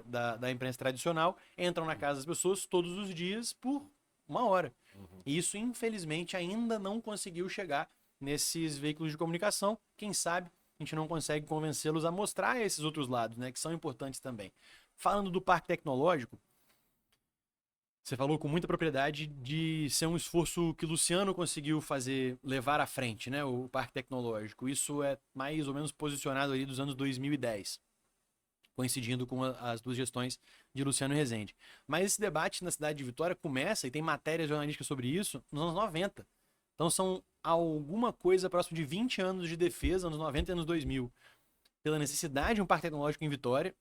B: da imprensa tradicional, entram na casa das pessoas todos os dias por 1 hora. E isso, infelizmente, ainda não conseguiu chegar nesses veículos de comunicação. Quem sabe a gente não consegue convencê-los a mostrar esses outros lados, né, que são importantes também. Falando do Parque Tecnológico, você falou com muita propriedade de ser um esforço que o Luciano conseguiu levar à frente, né, o Parque Tecnológico. Isso é mais ou menos posicionado ali dos anos 2010, coincidindo com as duas gestões de Luciano Rezende. Mas esse debate na cidade de Vitória começa, e tem matérias jornalísticas sobre isso, nos anos 90. Então são alguma coisa próximo de 20 anos de defesa, anos 90 e anos 2000, pela necessidade de um parque tecnológico em Vitória,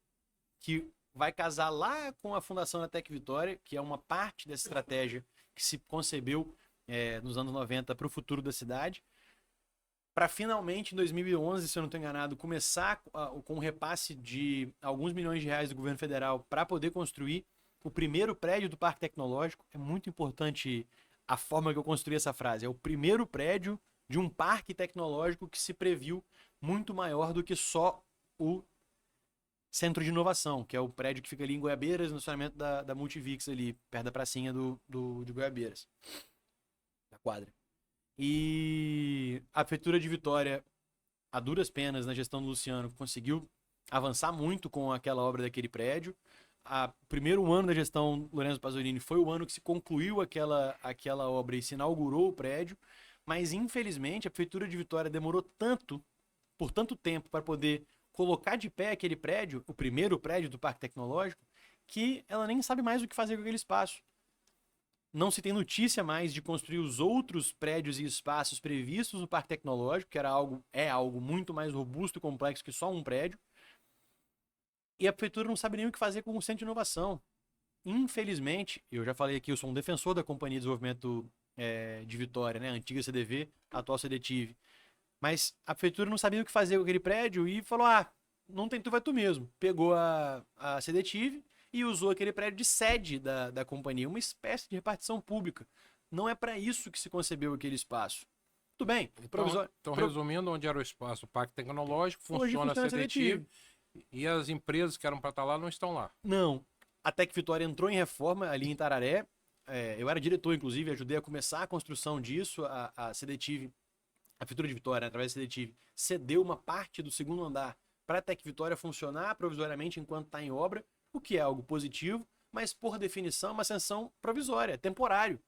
B: que vai casar lá com a fundação da Tec Vitória, que é uma parte dessa estratégia que se concebeu nos anos 90 para o futuro da cidade, para finalmente, em 2011, se eu não estou enganado, começar com um repasse de alguns milhões de reais do governo federal para poder construir o primeiro prédio do Parque Tecnológico. É muito importante a forma que eu construí essa frase. É o primeiro prédio de um parque tecnológico que se previu muito maior do que só o Centro de Inovação, que é o prédio que fica ali em Goiabeiras, no estacionamento da Multivix ali, perto da pracinha de Goiabeiras, da quadra. E a Prefeitura de Vitória, a duras penas, na gestão do Luciano, conseguiu avançar muito com aquela obra daquele prédio. O primeiro ano da gestão Lorenzo Pasolini foi o ano que se concluiu aquela obra e se inaugurou o prédio, mas infelizmente a Prefeitura de Vitória demorou por tanto tempo para poder colocar de pé aquele prédio, o primeiro prédio do Parque Tecnológico, que ela nem sabe mais o que fazer com aquele espaço. Não se tem notícia mais de construir os outros prédios e espaços previstos no Parque Tecnológico, que é algo muito mais robusto e complexo que só um prédio. E a prefeitura não sabe nem o que fazer com o Centro de Inovação. Infelizmente, eu já falei aqui, eu sou um defensor da Companhia de Desenvolvimento de Vitória, né? Antiga CDV, atual CDTIV. Mas a prefeitura não sabia o que fazer com aquele prédio e falou, não tem tu, vai tu mesmo. Pegou a CDTIV e usou aquele prédio de sede da companhia, uma espécie de repartição pública. Não é para isso que se concebeu aquele espaço. Tudo bem.
A: Então, resumindo, onde era o espaço, o Parque Tecnológico, funciona a CDTIV e as empresas que eram para estar lá não estão lá.
B: Não. A Tec Vitória entrou em reforma ali em Tararé. Eu era diretor, inclusive, ajudei a começar a construção disso. A CDTIV, a Prefeitura de Vitória, através da CDTIV, cedeu uma parte do segundo andar para a Tec Vitória funcionar provisoriamente enquanto está em obra, o que é algo positivo, mas por definição é uma ascensão provisória, é temporário.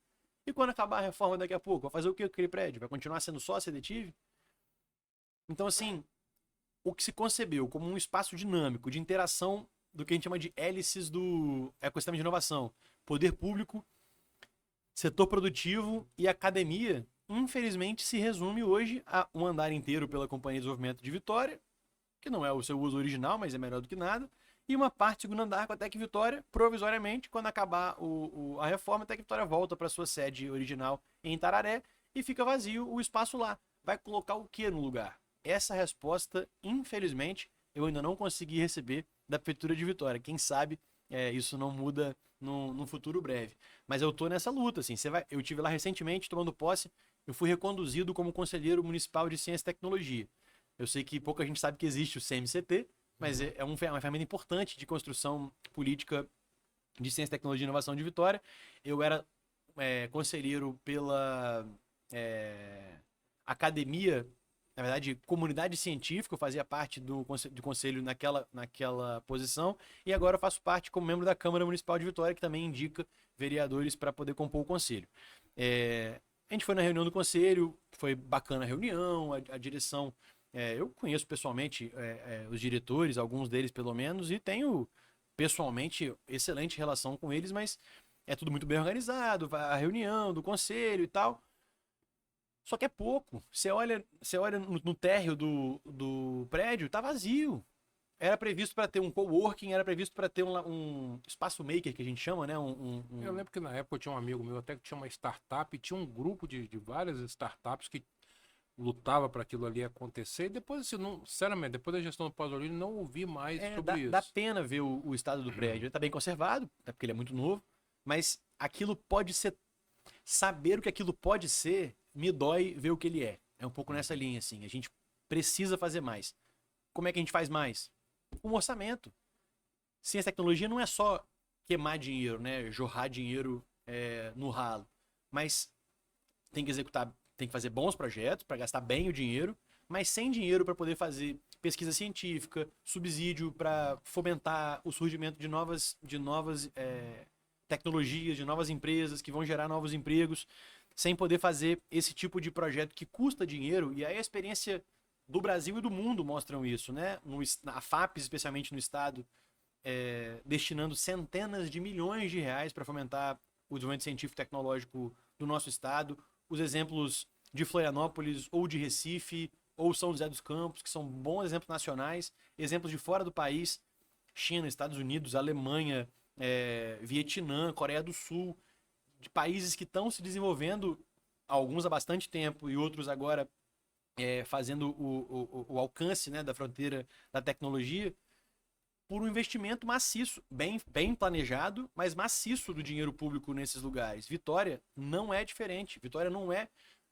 B: E quando acabar a reforma daqui a pouco, vai fazer o que com aquele prédio? Vai continuar sendo só a CDTIV? Então, assim, o que se concebeu como um espaço dinâmico de interação do que a gente chama de hélices do ecossistema de inovação, poder público, setor produtivo e academia, infelizmente, se resume hoje a um andar inteiro pela Companhia de Desenvolvimento de Vitória, que não é o seu uso original, mas é melhor do que nada, e uma parte do segundo andar com a Tec Vitória, provisoriamente, quando acabar a reforma, a Tec Vitória volta para sua sede original em Tararé e fica vazio o espaço lá. Vai colocar o que no lugar? Essa resposta, infelizmente, eu ainda não consegui receber da Prefeitura de Vitória. Quem sabe isso não muda no futuro breve. Mas eu tô nessa luta, assim. Eu tive lá recentemente, tomando posse, eu fui reconduzido como conselheiro municipal de ciência e tecnologia. Eu sei que pouca gente sabe que existe o CMCT, mas é uma ferramenta importante de construção política de ciência, tecnologia e inovação de Vitória. Eu era conselheiro pela academia, na verdade, comunidade científica, eu fazia parte do conselho naquela posição, e agora eu faço parte como membro da Câmara Municipal de Vitória, que também indica vereadores para poder compor o conselho. A gente foi na reunião do conselho, foi bacana a reunião, a direção. Eu conheço pessoalmente os diretores, alguns deles pelo menos, e tenho pessoalmente excelente relação com eles, mas é tudo muito bem organizado, a reunião do conselho e tal. Só que é pouco. Você olha no térreo do prédio, tá vazio. Era previsto para ter um coworking, era previsto para ter um espaço maker, que a gente chama, né?
A: Eu lembro que na época eu tinha um amigo meu até que tinha uma startup, e tinha um grupo de várias startups que lutava para aquilo ali acontecer. E depois, assim, sinceramente, depois da gestão do Pasolini, não ouvi mais sobre isso.
B: Dá pena ver o estado do prédio. Ele tá bem conservado, até porque ele é muito novo, mas aquilo pode ser. Saber o que aquilo pode ser me dói ver o que ele é. É um pouco nessa linha, assim. A gente precisa fazer mais. Como é que a gente faz mais? Um orçamento. Ciência e tecnologia não é só queimar dinheiro, né? Jorrar dinheiro no ralo. Mas tem que executar, tem que fazer bons projetos para gastar bem o dinheiro, mas sem dinheiro para poder fazer pesquisa científica, subsídio para fomentar o surgimento de novas tecnologias, de novas empresas que vão gerar novos empregos, sem poder fazer esse tipo de projeto que custa dinheiro. E aí a experiência do Brasil e do mundo mostram isso, né? A FAPES, especialmente no estado, destinando centenas de milhões de reais para fomentar o desenvolvimento científico e tecnológico do nosso estado. Os exemplos de Florianópolis ou de Recife ou São José dos Campos, que são bons exemplos nacionais, exemplos de fora do país, China, Estados Unidos, Alemanha, Vietnã, Coreia do Sul, de países que estão se desenvolvendo, alguns há bastante tempo e outros agora fazendo o alcance, né, da fronteira da tecnologia, por um investimento maciço, bem planejado, mas maciço do dinheiro público nesses lugares. Vitória não é diferente. Vitória não é,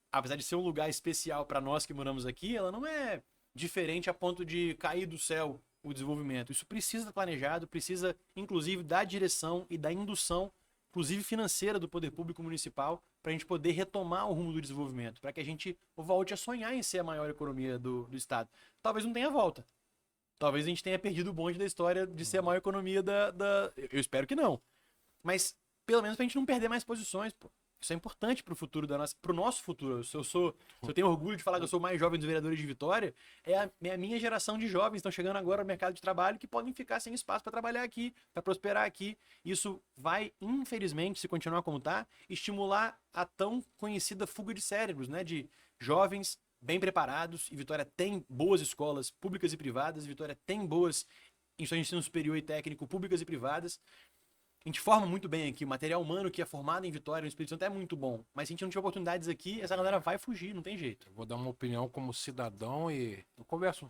B: apesar de ser um lugar especial para nós que moramos aqui, ela não é diferente a ponto de cair do céu o desenvolvimento. Isso precisa ser planejado, precisa, inclusive, da direção e da indução, inclusive financeira, do poder público municipal, para a gente poder retomar o rumo do desenvolvimento, para que a gente volte a sonhar em ser a maior economia do estado. Talvez não tenha volta. Talvez a gente tenha perdido o bonde da história de ser a maior economia Eu espero que não. Mas, pelo menos, pra gente não perder mais posições, pô. Isso é importante pro futuro pro nosse futuro. Se eu tenho orgulho de falar que eu sou o mais jovem dos vereadores de Vitória, é a minha geração de jovens que estão chegando agora no mercado de trabalho que podem ficar sem espaço para trabalhar aqui, para prosperar aqui. Isso vai, infelizmente, se continuar como tá, estimular a tão conhecida fuga de cérebros, né? De jovens bem preparados, e Vitória tem boas escolas públicas e privadas, Vitória tem boas instituições de ensino superior e técnico públicas e privadas. A gente forma muito bem aqui, o material humano que é formado em Vitória, no Espírito Santo, é muito bom. Mas se a gente não tiver oportunidades aqui, essa galera vai fugir, não tem jeito.
A: Eu vou dar uma opinião como cidadão e eu converso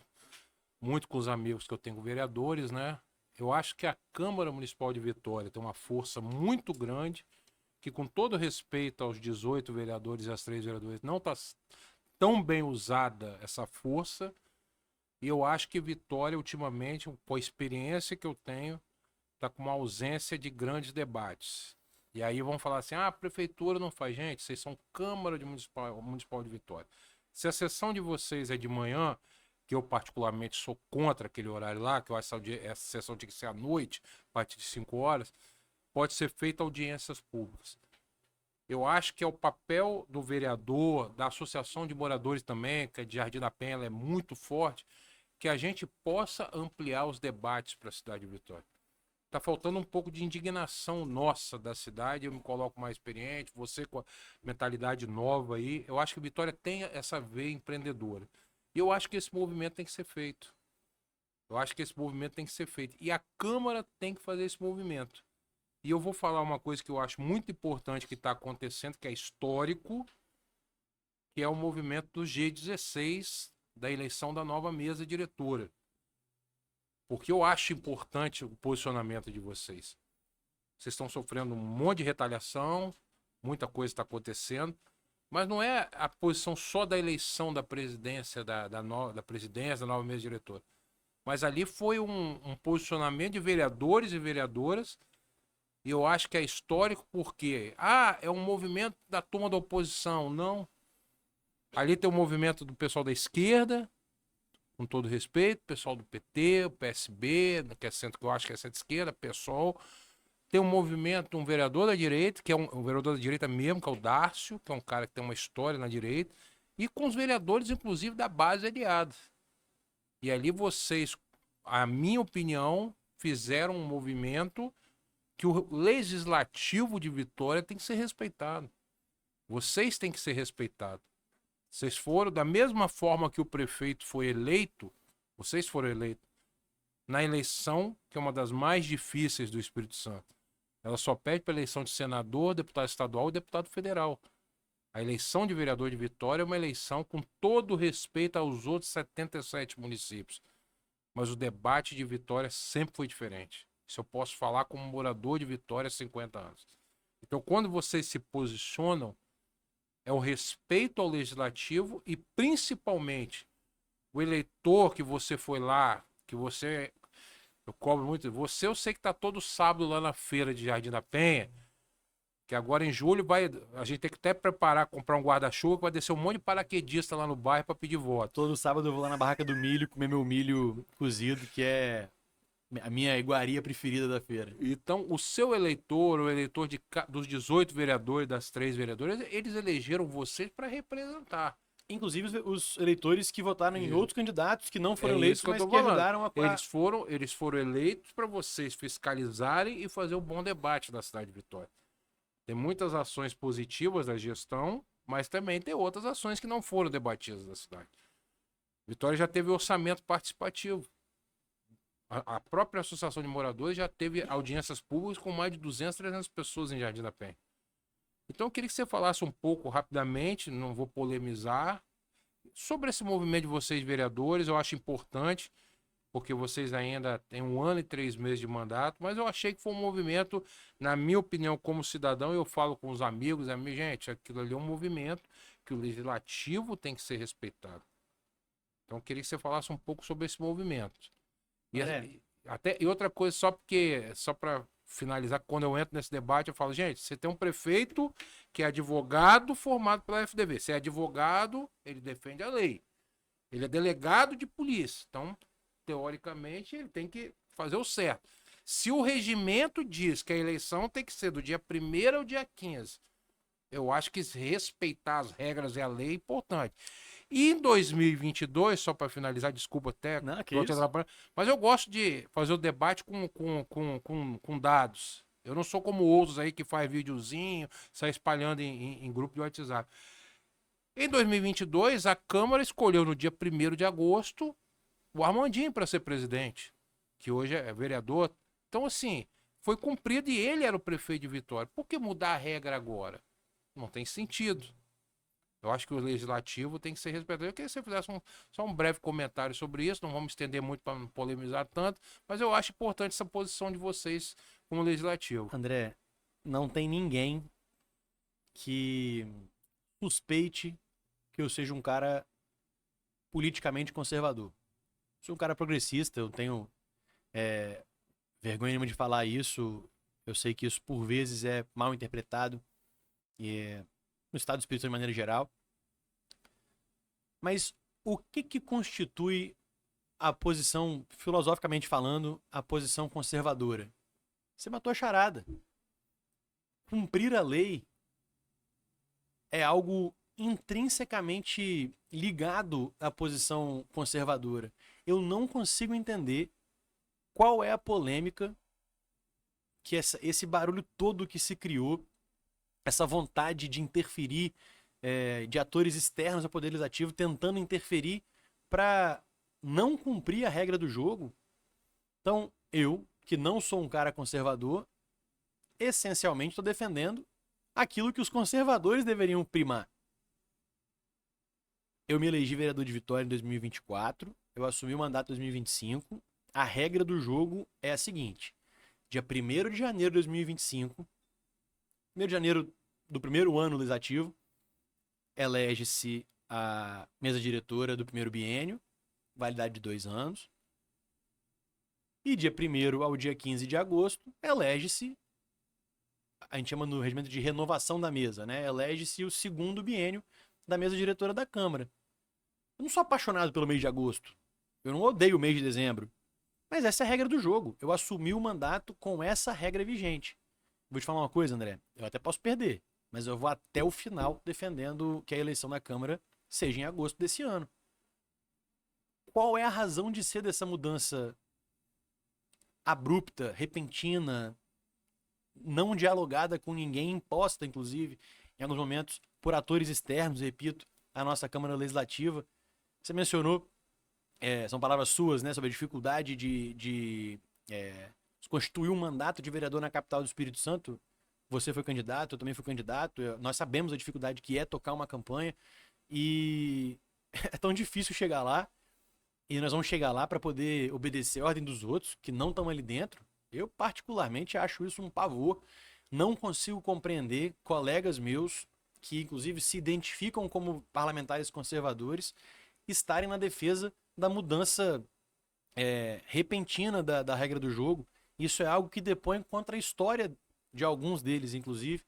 A: muito com os amigos que eu tenho, vereadores, né? Eu acho que a Câmara Municipal de Vitória tem uma força muito grande, que com todo respeito aos 18 vereadores e às 3 vereadoras, não está tão bem usada essa força. E eu acho que Vitória, ultimamente, com a experiência que eu tenho, está com uma ausência de grandes debates. E aí vão falar assim, a prefeitura não faz. Gente, vocês são Câmara Municipal de Vitória. Se a sessão de vocês é de manhã, que eu particularmente sou contra aquele horário lá, que eu acho que essa sessão tinha que ser à noite, a partir de 5 horas, pode ser feita audiências públicas. Eu acho que é o papel do vereador, da associação de moradores também, que é de Jardim da Penha, ela é muito forte, que a gente possa ampliar os debates para a cidade de Vitória. tá faltando um pouco de indignação nossa da cidade. Eu me coloco mais experiente, você com a mentalidade nova aí. Eu acho que Vitória tem essa veia empreendedora. E eu acho que esse movimento tem que ser feito. Eu acho que esse movimento tem que ser feito. E a Câmara tem que fazer esse movimento. E eu vou falar uma coisa que eu acho muito importante que está acontecendo, que é histórico, que é o movimento do G16, da eleição da nova mesa diretora. Porque eu acho importante o posicionamento de vocês. Vocês estão sofrendo um monte de retaliação, muita coisa está acontecendo, mas não é a posição só da eleição da presidência, da presidência, da nova mesa diretora. Mas ali foi um posicionamento de vereadores e vereadoras, e eu acho que é histórico porque, é um movimento da turma da oposição. Não. Ali tem o movimento do pessoal da esquerda, com todo respeito, pessoal do PT, o PSB, que é centro, que eu acho que é centro-esquerda, PSOL. Tem um movimento, um vereador da direita, que é um vereador da direita mesmo, que é o Dárcio, que é um cara que tem uma história na direita, e com os vereadores, inclusive, da base aliada. E ali vocês, a minha opinião, fizeram um movimento que o legislativo de Vitória tem que ser respeitado. Vocês têm que ser respeitados. Vocês foram, da mesma forma que o prefeito foi eleito, vocês foram eleitos na eleição, que é uma das mais difíceis do Espírito Santo. Ela só pede para a eleição de senador, deputado estadual e deputado federal. A eleição de vereador de Vitória é uma eleição com todo respeito aos outros 77 municípios. Mas o debate de Vitória sempre foi diferente. Isso eu posso falar como morador de Vitória há 50 anos. Então, quando vocês se posicionam, é o respeito ao legislativo e, principalmente, o eleitor que você foi lá, que você... Eu cobro muito. Eu sei que tá todo sábado lá na feira de Jardim da Penha, que agora em julho a gente tem que até comprar um guarda-chuva, que vai descer um monte de paraquedista lá no bairro para pedir voto.
B: Todo sábado eu vou lá na barraca do milho comer meu milho cozido, que é a minha iguaria preferida da feira.
A: Então, o seu eleitor, o eleitor dos 18 vereadores, das 3 vereadoras, eles elegeram vocês para representar.
B: Inclusive os eleitores que votaram em outros candidatos que não foram eleitos,
A: que
B: mas que ajudaram a...
A: Eles foram eleitos para vocês fiscalizarem e fazer um bom debate da cidade de Vitória. Tem muitas ações positivas da gestão, mas também tem outras ações que não foram debatidas da cidade. Vitória já teve orçamento participativo. A própria Associação de Moradores já teve audiências públicas com mais de 200, 300 pessoas em Jardim da Penha. Então eu queria que você falasse um pouco rapidamente, não vou polemizar, sobre esse movimento de vocês, vereadores. Eu acho importante, porque vocês ainda têm 1 ano e 3 meses de mandato, mas eu achei que foi um movimento, na minha opinião, como cidadão, eu falo com os amigos, gente, aquilo ali é um movimento que o legislativo tem que ser respeitado. Então eu queria que você falasse um pouco sobre esse movimento. E outra coisa, só para finalizar, quando eu entro nesse debate, eu falo, gente, você tem um prefeito que é advogado formado pela FDV. Se é advogado, ele defende a lei. Ele é delegado de polícia. Então, teoricamente, ele tem que fazer o certo. Se o regimento diz que a eleição tem que ser do dia 1º ao dia 15, eu acho que respeitar as regras e a lei é importante. E em 2022, só para finalizar, desculpa até,
B: não,
A: mas eu gosto de fazer o debate com dados. Eu não sou como outros aí que faz videozinho, sai espalhando em grupo de WhatsApp. Em 2022, a Câmara escolheu no dia 1º de agosto o Armandinho para ser presidente, que hoje é vereador. Então, assim, foi cumprido e ele era o prefeito de Vitória. Por que mudar a regra agora? Não tem sentido. Eu acho que o legislativo tem que ser respeitado. Eu queria que você fizesse só um breve comentário sobre isso, não vamos estender muito para não polemizar tanto, mas eu acho importante essa posição de vocês como legislativo.
B: André, não tem ninguém que suspeite que eu seja um cara politicamente conservador. Sou um cara progressista, eu tenho vergonha nenhuma de falar isso, eu sei que isso por vezes é mal interpretado no estado do espírito de maneira geral. Mas o que constitui a posição, filosoficamente falando, a posição conservadora? Você matou a charada. Cumprir a lei é algo intrinsecamente ligado à posição conservadora. Eu não consigo entender qual é a polêmica que esse barulho todo que se criou, essa vontade de interferir, de atores externos ao Poder Legislativo tentando interferir para não cumprir a regra do jogo. Então, eu, que não sou um cara conservador, essencialmente estou defendendo aquilo que os conservadores deveriam primar. Eu me elegi vereador de Vitória em 2024, eu assumi o mandato em 2025. A regra do jogo é a seguinte: dia 1º de janeiro de 2025, 1º de janeiro do primeiro ano legislativo, elege-se a mesa diretora do primeiro biênio, validade de 2 anos. E dia 1º ao dia 15 de agosto, elege-se, a gente chama no regimento de renovação da mesa, né? Elege-se o segundo biênio da mesa diretora da Câmara. Eu não sou apaixonado pelo mês de agosto. Eu não odeio o mês de dezembro. Mas essa é a regra do jogo. Eu assumi o mandato com essa regra vigente. Vou te falar uma coisa, André. Eu até posso perder, mas eu vou até o final defendendo que a eleição da Câmara seja em agosto desse ano. Qual é a razão de ser dessa mudança abrupta, repentina, não dialogada com ninguém, imposta, inclusive, em alguns momentos, por atores externos, repito, à nossa Câmara Legislativa? Você mencionou, são palavras suas, né, sobre a dificuldade de constituir um mandato de vereador na capital do Espírito Santo. Você foi candidato, eu também fui candidato, nós sabemos a dificuldade que é tocar uma campanha e é tão difícil chegar lá. E nós vamos chegar lá para poder obedecer a ordem dos outros, que não estão ali dentro. Eu, particularmente, acho isso um pavor. Não consigo compreender colegas meus, que inclusive se identificam como parlamentares conservadores, estarem na defesa da mudança repentina da regra do jogo. Isso é algo que depõe contra a história de alguns deles, inclusive.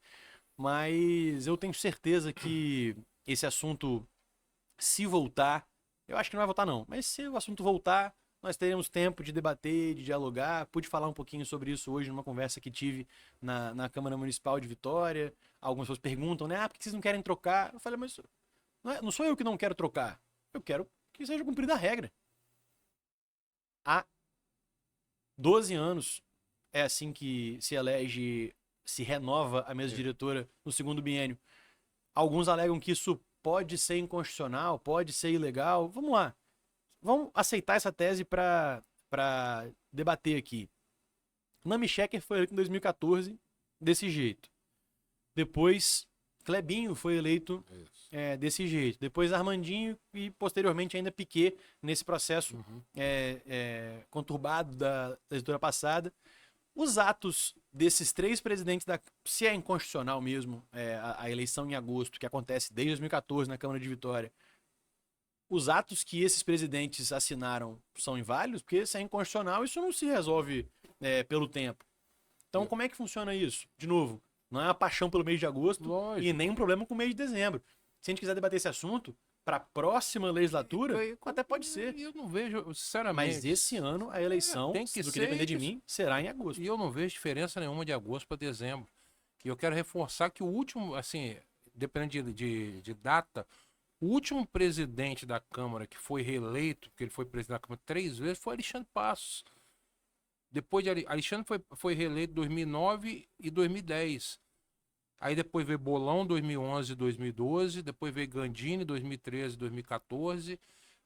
B: Mas eu tenho certeza que esse assunto, se voltar, eu acho que não vai voltar não, mas se o assunto voltar, nós teremos tempo de debater, de dialogar. Pude falar um pouquinho sobre isso hoje numa conversa que tive na Câmara Municipal de Vitória. Algumas pessoas perguntam, né? Por que vocês não querem trocar? Eu falei, mas não sou eu que não quero trocar. Eu quero que seja cumprida a regra. Há 12 anos é assim que se elege, se renova a mesa diretora no segundo biênio. Alguns alegam que isso pode ser inconstitucional, pode ser ilegal. Vamos lá. Vamos aceitar essa tese para debater aqui. Nami Shecker foi eleito em 2014 desse jeito. Depois, Clebinho foi eleito desse jeito. Depois, Armandinho e, posteriormente, ainda Piquet nesse processo conturbado da legislatura passada. Os atos desses 3 presidentes, se é inconstitucional mesmo, a eleição em agosto, que acontece desde 2014 na Câmara de Vitória, os atos que esses presidentes assinaram são inválidos? Porque se é inconstitucional, isso não se resolve pelo tempo. Então, como é que funciona isso? De novo, não é uma paixão pelo mês de agosto. Lógico. E nem um problema com o mês de dezembro. Se a gente quiser debater esse assunto, para a próxima legislatura, até pode ser.
A: Eu não vejo, sinceramente.
B: Mas esse ano, a eleição, do que depender de mim, será em agosto.
A: E eu não vejo diferença nenhuma de agosto para dezembro. E eu quero reforçar que o último, assim, dependendo de data, o último presidente da Câmara que foi reeleito, porque ele foi presidente da Câmara 3 vezes, foi Alexandre Passos. Depois de Alexandre foi reeleito em 2009 e 2010. Aí depois veio Bolão, 2011 e 2012. Depois veio Gandini, 2013 e 2014.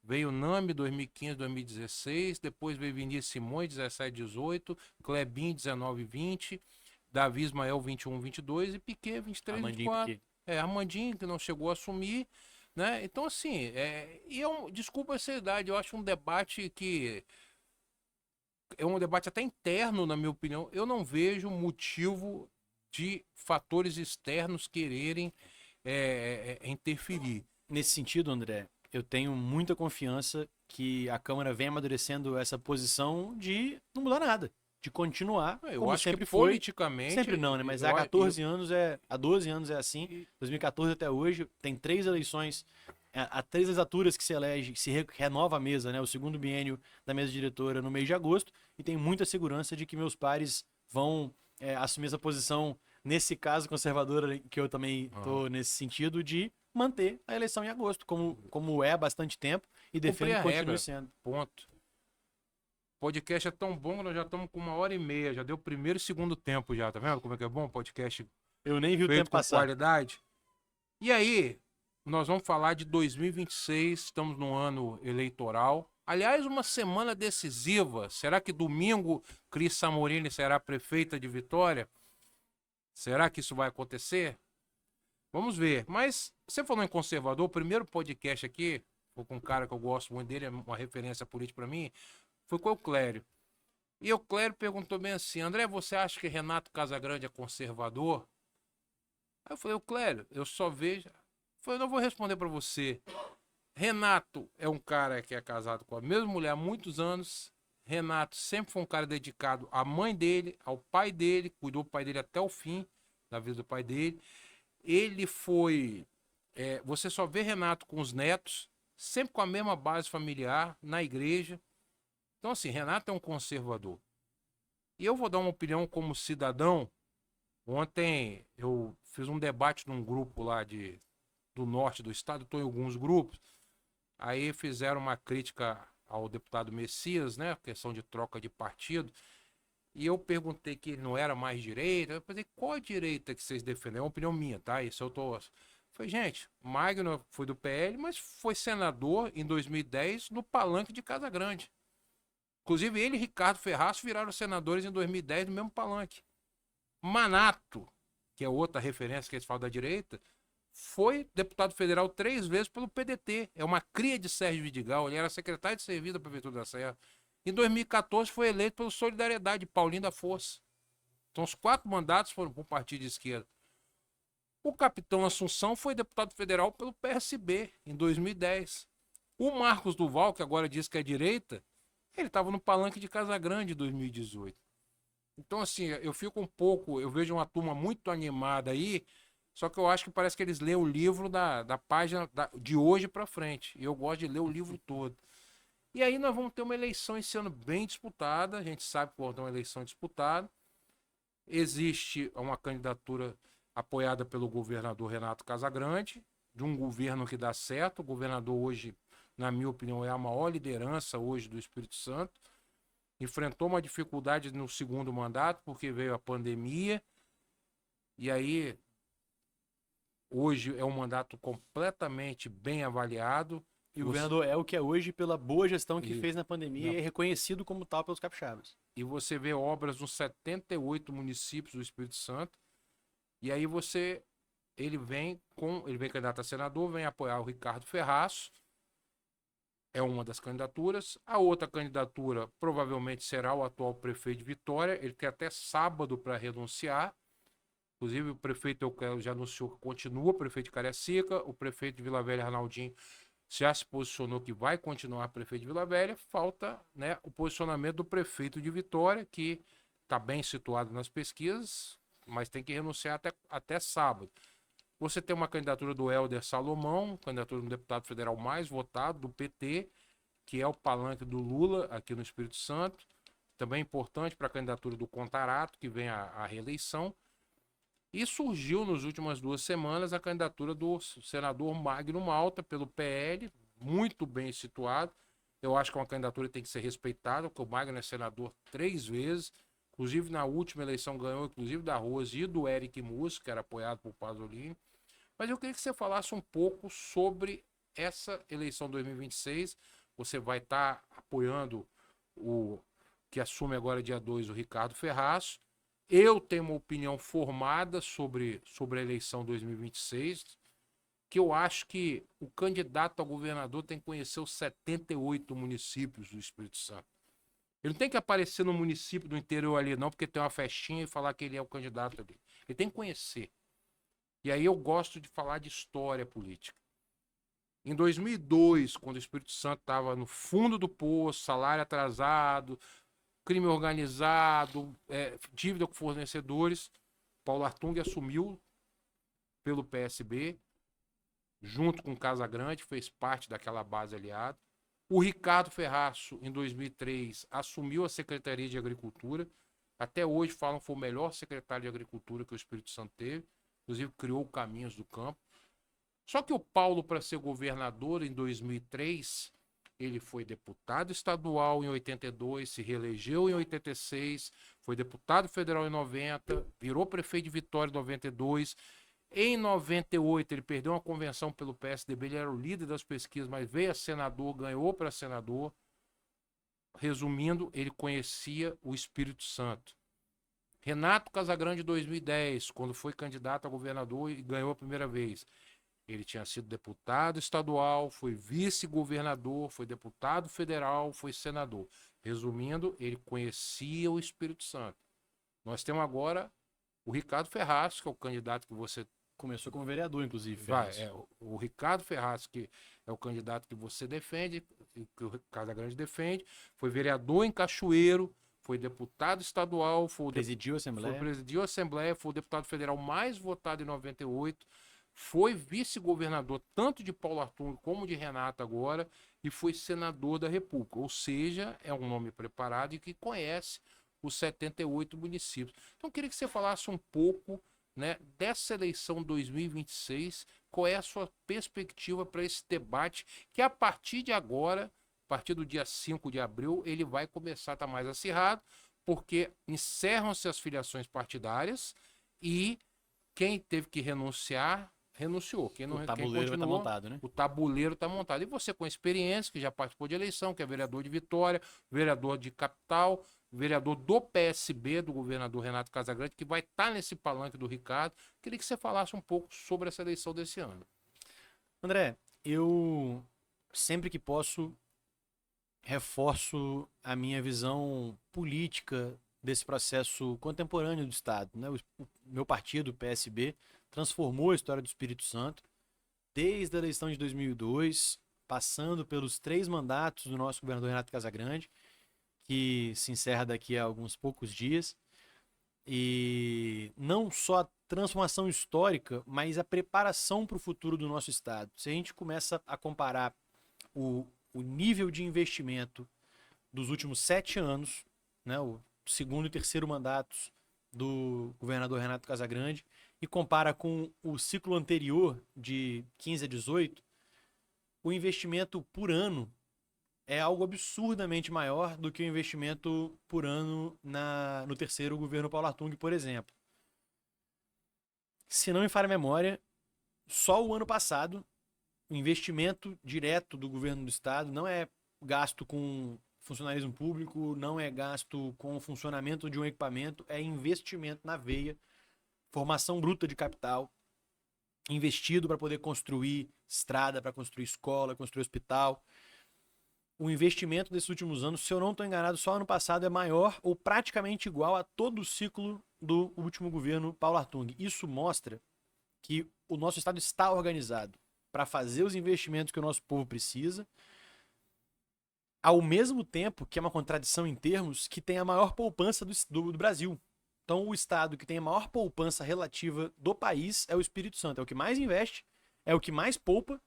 A: Veio Nami, 2015 e 2016. Depois veio Vinícius Simões, 17 e 18. Clebinho, 19 e 20. Davi Ismael, 21 e 22. E Piquet, 23 e 24. Armandinho, que não chegou a assumir. Né? Então, assim, desculpa a seriedade, eu acho um debate que é um debate até interno, na minha opinião. Eu não vejo motivo de fatores externos quererem interferir.
B: Nesse sentido, André, eu tenho muita confiança que a Câmara vem amadurecendo essa posição de não mudar nada, de continuar
A: como acho sempre que foi. Politicamente...
B: Sempre não, né? Mas há 12 anos é assim. 2014 até hoje, tem 3 eleições, há 3 legislaturas que se elege, se renova a mesa, né? O segundo biênio da mesa diretora no mês de agosto, e tenho muita segurança de que meus pares vão assumir essa posição, nesse caso conservadora, que eu também estou nesse sentido, de manter a eleição em agosto, como é há bastante tempo, e defendo que continue sendo.
A: Ponto. podcast é tão bom que nós já estamos com 1h30. Já deu o primeiro e segundo tempo já, tá vendo como é que é bom? Podcast
B: Eu nem vi o
A: feito
B: tempo
A: com
B: passar.
A: qualidade. E aí, nós vamos falar de 2026, estamos no ano eleitoral. Aliás, uma semana decisiva. Será que domingo Cris Samorini será prefeita de Vitória? Será que isso vai acontecer? Vamos ver. Mas você falou em conservador, o primeiro podcast aqui, foi com um cara que eu gosto muito dele, é uma referência política para mim, foi com o Clério. E o Clério perguntou bem assim: André, você acha que Renato Casagrande é conservador? Aí eu falei: o Clério, eu só vejo. Eu falei: eu não vou responder para você. Renato é um cara que é casado com a mesma mulher há muitos anos. Renato sempre foi um cara dedicado à mãe dele, ao pai dele, cuidou do pai dele até o fim da vida do pai dele. Ele foi. Você só vê Renato com os netos, sempre com a mesma base familiar, na igreja. Então, assim, Renato é um conservador. E eu vou dar uma opinião como cidadão. Ontem eu fiz um debate num grupo lá do norte do estado, estou em alguns grupos. Aí fizeram uma crítica ao deputado Messias, né? Questão de troca de partido. E eu perguntei que ele não era mais direita. Eu falei: qual a direita que vocês defendem? É uma opinião minha, tá? Isso eu tô. Falei: gente, Magno foi do PL, mas foi senador em 2010 no Palanque de Casa Grande. Inclusive ele e Ricardo Ferraz viraram senadores em 2010 no mesmo Palanque. Manato, que é outra referência que eles falam da direita, foi deputado federal 3 vezes pelo PDT. É uma cria de Sérgio Vidigal. Ele era secretário de serviço da Prefeitura da Serra. Em 2014 foi eleito pelo Solidariedade, Paulinho da Força. Então os 4 mandatos foram para o partido de esquerda. O capitão Assunção foi deputado federal pelo PSB em 2010. O Marcos Duval, que agora diz que é direita, ele estava no Palanque de Casa Grande em 2018. Então, assim, eu fico um pouco. Eu vejo uma turma muito animada aí, só que eu acho que parece que eles lêem o livro da página de hoje para frente. E eu gosto de ler o livro todo. E aí nós vamos ter uma eleição esse ano bem disputada. A gente sabe que vai ter uma eleição disputada. Existe uma candidatura apoiada pelo governador Renato Casagrande, de um governo que dá certo. O governador hoje, na minha opinião, é a maior liderança hoje do Espírito Santo. Enfrentou uma dificuldade no segundo mandato, porque veio a pandemia. E aí, hoje é um mandato completamente bem avaliado.
B: E o governador é o que é hoje pela boa gestão que
A: E-
B: fez na pandemia e é reconhecido como tal pelos capixabas.
A: E você vê obras nos 78 municípios do Espírito Santo. E aí ele vem candidato a senador, vem apoiar o Ricardo Ferraz. É uma das candidaturas. A outra candidatura provavelmente será o atual prefeito de Vitória. Ele tem até sábado para renunciar. Inclusive, o prefeito Euclélio já anunciou que continua prefeito de Cariacica. O prefeito de Vila Velha, Arnaldinho, já se posicionou que vai continuar prefeito de Vila Velha. Falta, né, o posicionamento do prefeito de Vitória, que está bem situado nas pesquisas, mas tem que renunciar até sábado. Você tem uma candidatura do Helder Salomão, candidatura do deputado federal mais votado, do PT, que é o palanque do Lula aqui no Espírito Santo. Também importante para a candidatura do Contarato, que vem à reeleição. E surgiu nas últimas 2 semanas a candidatura do senador Magno Malta, pelo PL, muito bem situado. Eu acho que é uma candidatura que tem que ser respeitada, porque o Magno é senador 3 vezes. Inclusive, na última eleição ganhou, inclusive, da Rose e do Eric Musso, que era apoiado por Pasolini. Mas eu queria que você falasse um pouco sobre essa eleição 2026. Você vai estar apoiando o que assume agora dia 2, o Ricardo Ferraz. Eu tenho uma opinião formada sobre a eleição 2026, que eu acho que o candidato a governador tem que conhecer os 78 municípios do Espírito Santo. Ele não tem que aparecer no município do interior ali, não, porque tem uma festinha e falar que ele é o candidato ali. Ele tem que conhecer. E aí eu gosto de falar de história política. Em 2002, quando o Espírito Santo estava no fundo do poço, salário atrasado, crime organizado, dívida com fornecedores, Paulo Artung assumiu pelo PSB, junto com Casa Grande, fez parte daquela base aliada. O Ricardo Ferraço, em 2003, assumiu a Secretaria de Agricultura. Até hoje falam que foi o melhor secretário de Agricultura que o Espírito Santo teve. Inclusive criou Caminhos do Campo. Só que o Paulo, para ser governador em 2003, Ele foi deputado estadual em 82, se reelegeu em 86, foi deputado federal em 90, virou prefeito de Vitória em 92. Em 98, ele perdeu uma convenção pelo PSDB, ele era o líder das pesquisas, mas veio a senador, ganhou para senador. Resumindo, ele conhecia o Espírito Santo. Renato Casagrande, em 2010, quando foi candidato a governador e ganhou a primeira vez. Ele tinha sido deputado estadual, foi vice-governador, foi deputado federal, foi senador. Resumindo, ele conhecia o Espírito Santo. Nós temos agora o Ricardo Ferraz, que é o candidato que você...
B: Começou como vereador, inclusive.
A: o Ricardo Ferraz, que é o candidato que você defende, que o Casagrande defende, foi vereador em Cachoeiro, foi deputado estadual,
B: presidiu a Assembleia.
A: presidiu a Assembleia, foi o deputado federal mais votado em 98, foi vice-governador tanto de Paulo Artung como de Renato agora, e foi senador da República. Ou seja, é um nome preparado e que conhece os 78 municípios. Então, eu queria que você falasse um pouco, né, dessa eleição 2026, qual é a sua perspectiva para esse debate, que a partir de agora, a partir do dia 5 de abril, ele vai começar a estar mais acirrado, porque encerram-se as filiações partidárias e quem teve que renunciar, renunciou. Quem não,
B: O tabuleiro
A: quem
B: está montado, né?
A: O tabuleiro está montado. E você com experiência, que já participou de eleição, que é vereador de Vitória, vereador de Capital, vereador do PSB, do governador Renato Casagrande, que vai estar nesse palanque do Ricardo. Queria que você falasse um pouco sobre essa eleição desse ano.
B: André, eu sempre que posso reforço a minha visão política desse processo contemporâneo do Estado, né? O meu partido, o PSB, transformou a história do Espírito Santo desde a eleição de 2002, passando pelos 3 mandatos do nosso governador Renato Casagrande, que se encerra daqui a alguns poucos dias. E não só a transformação histórica, mas a preparação para o futuro do nosso Estado. Se a gente começa a comparar o nível de investimento dos últimos 7 anos, né, o segundo e terceiro mandatos do governador Renato Casagrande, e compara com o ciclo anterior, de 15 a 18, o investimento por ano é algo absurdamente maior do que o investimento por ano no terceiro governo Paulo Artung, por exemplo. Se não me falha a memória, só o ano passado, o investimento direto do governo do estado não é gasto com funcionalismo público, não é gasto com o funcionamento de um equipamento, é investimento na veia, formação bruta de capital, investido para poder construir estrada, para construir escola, construir hospital. O investimento desses últimos anos, se eu não estou enganado, só ano passado é maior ou praticamente igual a todo o ciclo do último governo Paulo Artung. Isso mostra que o nosso estado está organizado para fazer os investimentos que o nosso povo precisa, ao mesmo tempo que é uma contradição em termos que tem a maior poupança do Brasil. Então, o estado que tem a maior poupança relativa do país é o Espírito Santo. É o que mais investe, é o que mais poupa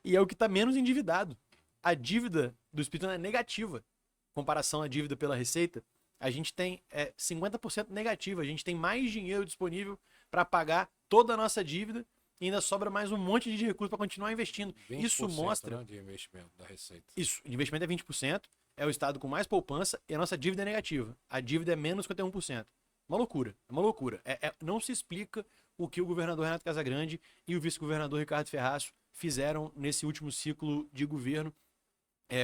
B: e é o que está menos endividado. A dívida do Espírito Santo é negativa. Em comparação à dívida pela Receita, a gente tem 50% negativa. A gente tem mais dinheiro disponível para pagar toda a nossa dívida e ainda sobra mais um monte de recursos para continuar investindo. Isso mostra...
A: Né, de investimento da Receita.
B: Isso, o investimento é 20%, é o estado com mais poupança e a nossa dívida é negativa. A dívida é menos 51%. Uma loucura, é uma loucura. Não se explica o que o governador Renato Casagrande e o vice-governador Ricardo Ferraz fizeram nesse último ciclo de governo.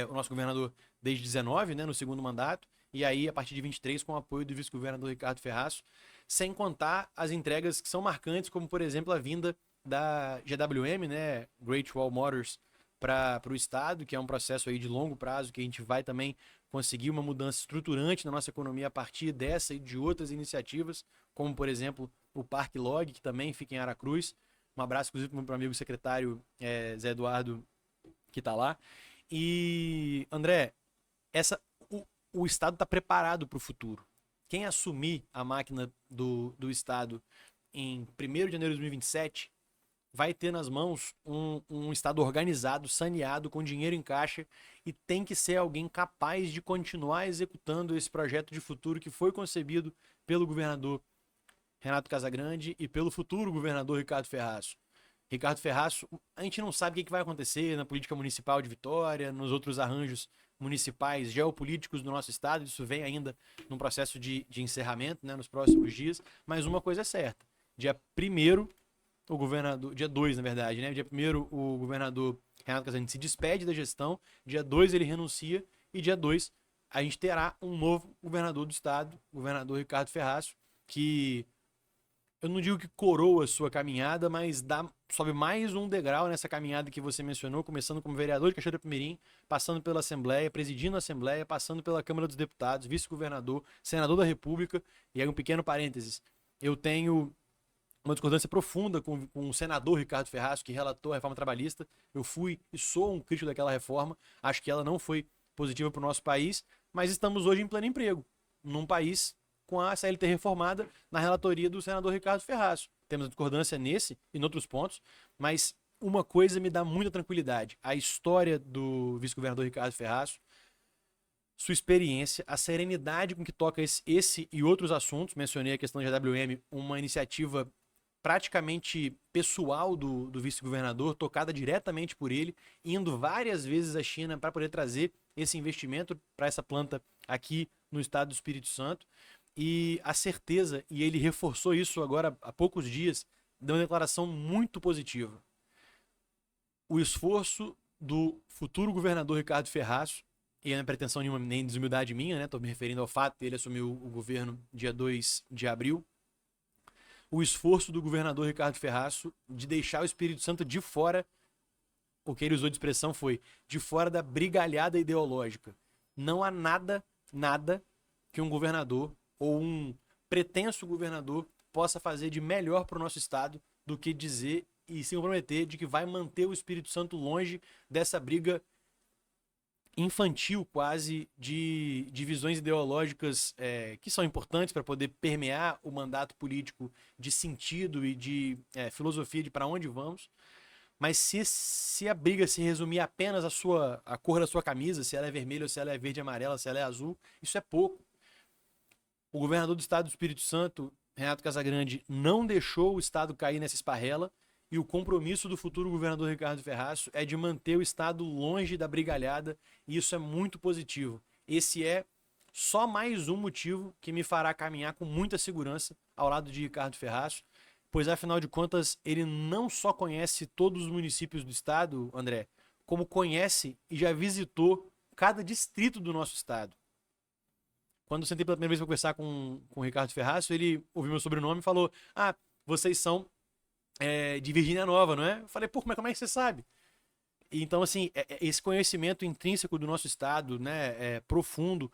B: O nosso governador desde 19, né, no segundo mandato, e aí a partir de 23 com o apoio do vice-governador Ricardo Ferraz, sem contar as entregas que são marcantes, como por exemplo a vinda da GWM, né, Great Wall Motors, para o estado, que é um processo aí de longo prazo, que a gente vai também conseguir uma mudança estruturante na nossa economia a partir dessa e de outras iniciativas, como por exemplo o Parque Log, que também fica em Aracruz. Um abraço inclusive para o meu amigo secretário Zé Eduardo, que está lá. E, André, o Estado está preparado para o futuro. Quem assumir a máquina do Estado em 1º de janeiro de 2027 vai ter nas mãos um Estado organizado, saneado, com dinheiro em caixa, e tem que ser alguém capaz de continuar executando esse projeto de futuro que foi concebido pelo governador Renato Casagrande e pelo futuro governador Ricardo Ferraz. Ricardo Ferraço, a gente não sabe o que vai acontecer na política municipal de Vitória, nos outros arranjos municipais geopolíticos do nosso estado, isso vem ainda num processo de encerramento, né, nos próximos dias, mas uma coisa é certa, dia 1º, o governador, dia 2, na verdade, né, dia 1º o governador Renato Casagrande se despede da gestão, dia 2 ele renuncia, e dia 2 a gente terá um novo governador do estado, o governador Ricardo Ferraço, que eu não digo que coroa a sua caminhada, mas sobe mais um degrau nessa caminhada que você mencionou, começando como vereador de Cachoeira do Mirim, passando pela Assembleia, presidindo a Assembleia, passando pela Câmara dos Deputados, vice-governador, senador da República. E aí um pequeno parênteses, eu tenho uma discordância profunda com o senador Ricardo Ferraço, que relatou a reforma trabalhista. Eu fui e sou um crítico daquela reforma, acho que ela não foi positiva para o nosso país, mas estamos hoje em pleno emprego, num país com a CLT reformada na relatoria do senador Ricardo Ferraço. Temos discordância nesse e em outros pontos, mas uma coisa me dá muita tranquilidade. A história do vice-governador Ricardo Ferraço, sua experiência, a serenidade com que toca esse e outros assuntos. Mencionei a questão da GWM, uma iniciativa praticamente pessoal do vice-governador, tocada diretamente por ele, indo várias vezes à China para poder trazer esse investimento para essa planta aqui no estado do Espírito Santo. E a certeza, e ele reforçou isso agora há poucos dias, deu uma declaração muito positiva. O esforço do futuro governador Ricardo Ferraço, e não é pretensão nenhuma, nem desumildade minha, né? Estou me referindo ao fato de ele assumir o governo dia 2 de abril. O esforço do governador Ricardo Ferraço de deixar o Espírito Santo de fora, o que ele usou de expressão foi, de fora da brigalhada ideológica. Não há nada que um governador ou um pretenso governador possa fazer de melhor para o nosso estado do que dizer e se comprometer de que vai manter o Espírito Santo longe dessa briga infantil quase de visões ideológicas que são importantes para poder permear o mandato político de sentido e de filosofia de para onde vamos. Mas se a briga se resumir apenas a cor da sua camisa, se ela é vermelha ou se ela é verde e amarela, se ela é azul, isso é pouco. O governador do estado do Espírito Santo, Renato Casagrande, não deixou o estado cair nessa esparrela, e o compromisso do futuro governador Ricardo Ferraço é de manter o estado longe da brigalhada, e isso é muito positivo. Esse é só mais um motivo que me fará caminhar com muita segurança ao lado de Ricardo Ferraço, pois afinal de contas ele não só conhece todos os municípios do estado, André, como conhece e já visitou cada distrito do nosso estado. Quando eu sentei pela primeira vez para conversar com o Ricardo Ferraço, ele ouviu meu sobrenome e falou: "Ah, vocês são de Virgínia Nova, não é?" Eu falei: "Pô, como é que você sabe?" Então, assim, esse conhecimento intrínseco do nosso estado, né, profundo,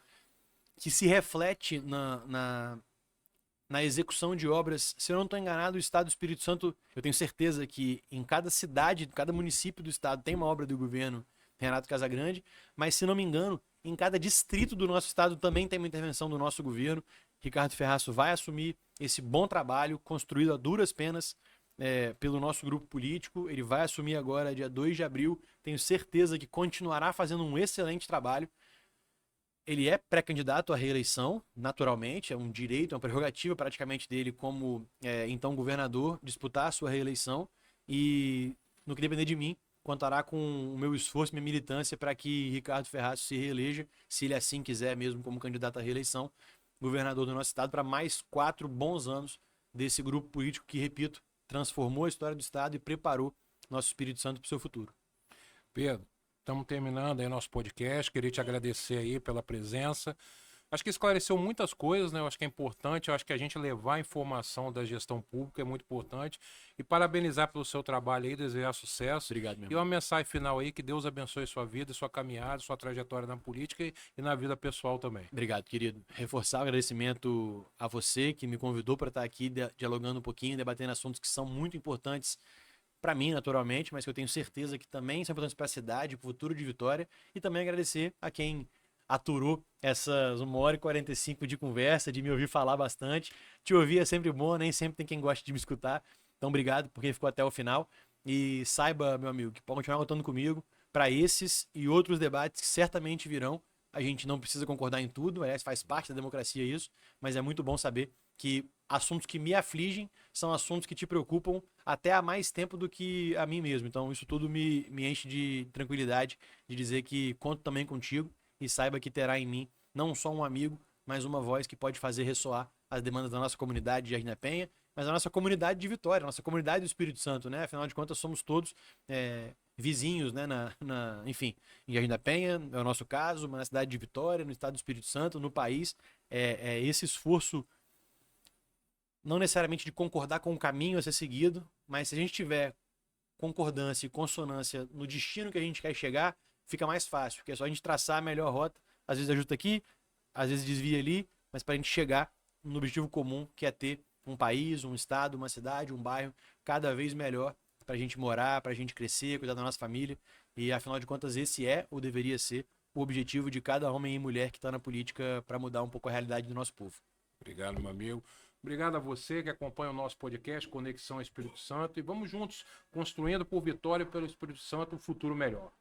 B: que se reflete na execução de obras. Se eu não estou enganado, o estado do Espírito Santo, eu tenho certeza que em cada cidade, cada município do estado tem uma obra do governo Renato Casagrande, mas se não me engano, em cada distrito do nosso estado também tem uma intervenção do nosso governo. Ricardo Ferraço vai assumir esse bom trabalho construído a duras penas pelo nosso grupo político. Ele vai assumir agora, dia 2 de abril. Tenho certeza que continuará fazendo um excelente trabalho. Ele é pré-candidato à reeleição, naturalmente, é um direito, é uma prerrogativa praticamente dele como então governador, disputar a sua reeleição, e no que depender de mim, contará com o meu esforço, minha militância para que Ricardo Ferraço se reeleja, se ele assim quiser mesmo, como candidato à reeleição, governador do nosso estado, para mais 4 bons anos desse grupo político que, repito, transformou a história do estado e preparou nosso Espírito Santo para o seu futuro.
A: Pedro, estamos terminando aí nosso podcast, queria te agradecer aí pela presença. Acho que esclareceu muitas coisas, né? Eu acho que é importante, eu acho que a gente levar a informação da gestão pública é muito importante. E parabenizar pelo seu trabalho aí, desejar sucesso.
B: Obrigado, meu
A: E uma mensagem final aí, que Deus abençoe sua vida, sua caminhada, sua trajetória na política e na vida pessoal também.
B: Obrigado, querido. Reforçar o agradecimento a você que me convidou para estar aqui dialogando um pouquinho, debatendo assuntos que são muito importantes para mim, naturalmente, mas que eu tenho certeza que também são importantes para a cidade, para o futuro de Vitória. E também agradecer a quem aturou essas 1h45 de conversa, de me ouvir falar bastante. Te ouvir é sempre bom, nem sempre tem quem goste de me escutar. Então, obrigado por quem ficou até o final. E saiba, meu amigo, que pode continuar contando comigo para esses e outros debates que certamente virão. a gente não precisa concordar em tudo, aliás, faz parte da democracia isso, mas é muito bom saber que assuntos que me afligem são assuntos que te preocupam até há mais tempo do que a mim mesmo. Então, isso tudo me enche de tranquilidade de dizer que conto também contigo e saiba que terá em mim não só um amigo, mas uma voz que pode fazer ressoar as demandas da nossa comunidade de Jardim da Penha, mas da nossa comunidade de Vitória, nossa comunidade do Espírito Santo, né? Afinal de contas, somos todos vizinhos, né? Enfim, em Jardim da Penha, é o nosso caso, na cidade de Vitória, no estado do Espírito Santo, no país. Esse esforço, não necessariamente de concordar com o caminho a ser seguido, mas se a gente tiver concordância e consonância no destino que a gente quer chegar, fica mais fácil, porque é só a gente traçar a melhor rota, às vezes ajusta aqui, às vezes desvia ali, mas para a gente chegar no objetivo comum, que é ter um país, um estado, uma cidade, um bairro cada vez melhor para a gente morar, para a gente crescer, cuidar da nossa família. E afinal de contas, esse é ou deveria ser o objetivo de cada homem e mulher que está na política para mudar um pouco a realidade do nosso povo.
A: Obrigado, meu amigo. Obrigado a você que acompanha o nosso podcast Conexão Espírito Santo. E vamos juntos construindo por Vitória e pelo Espírito Santo um futuro melhor.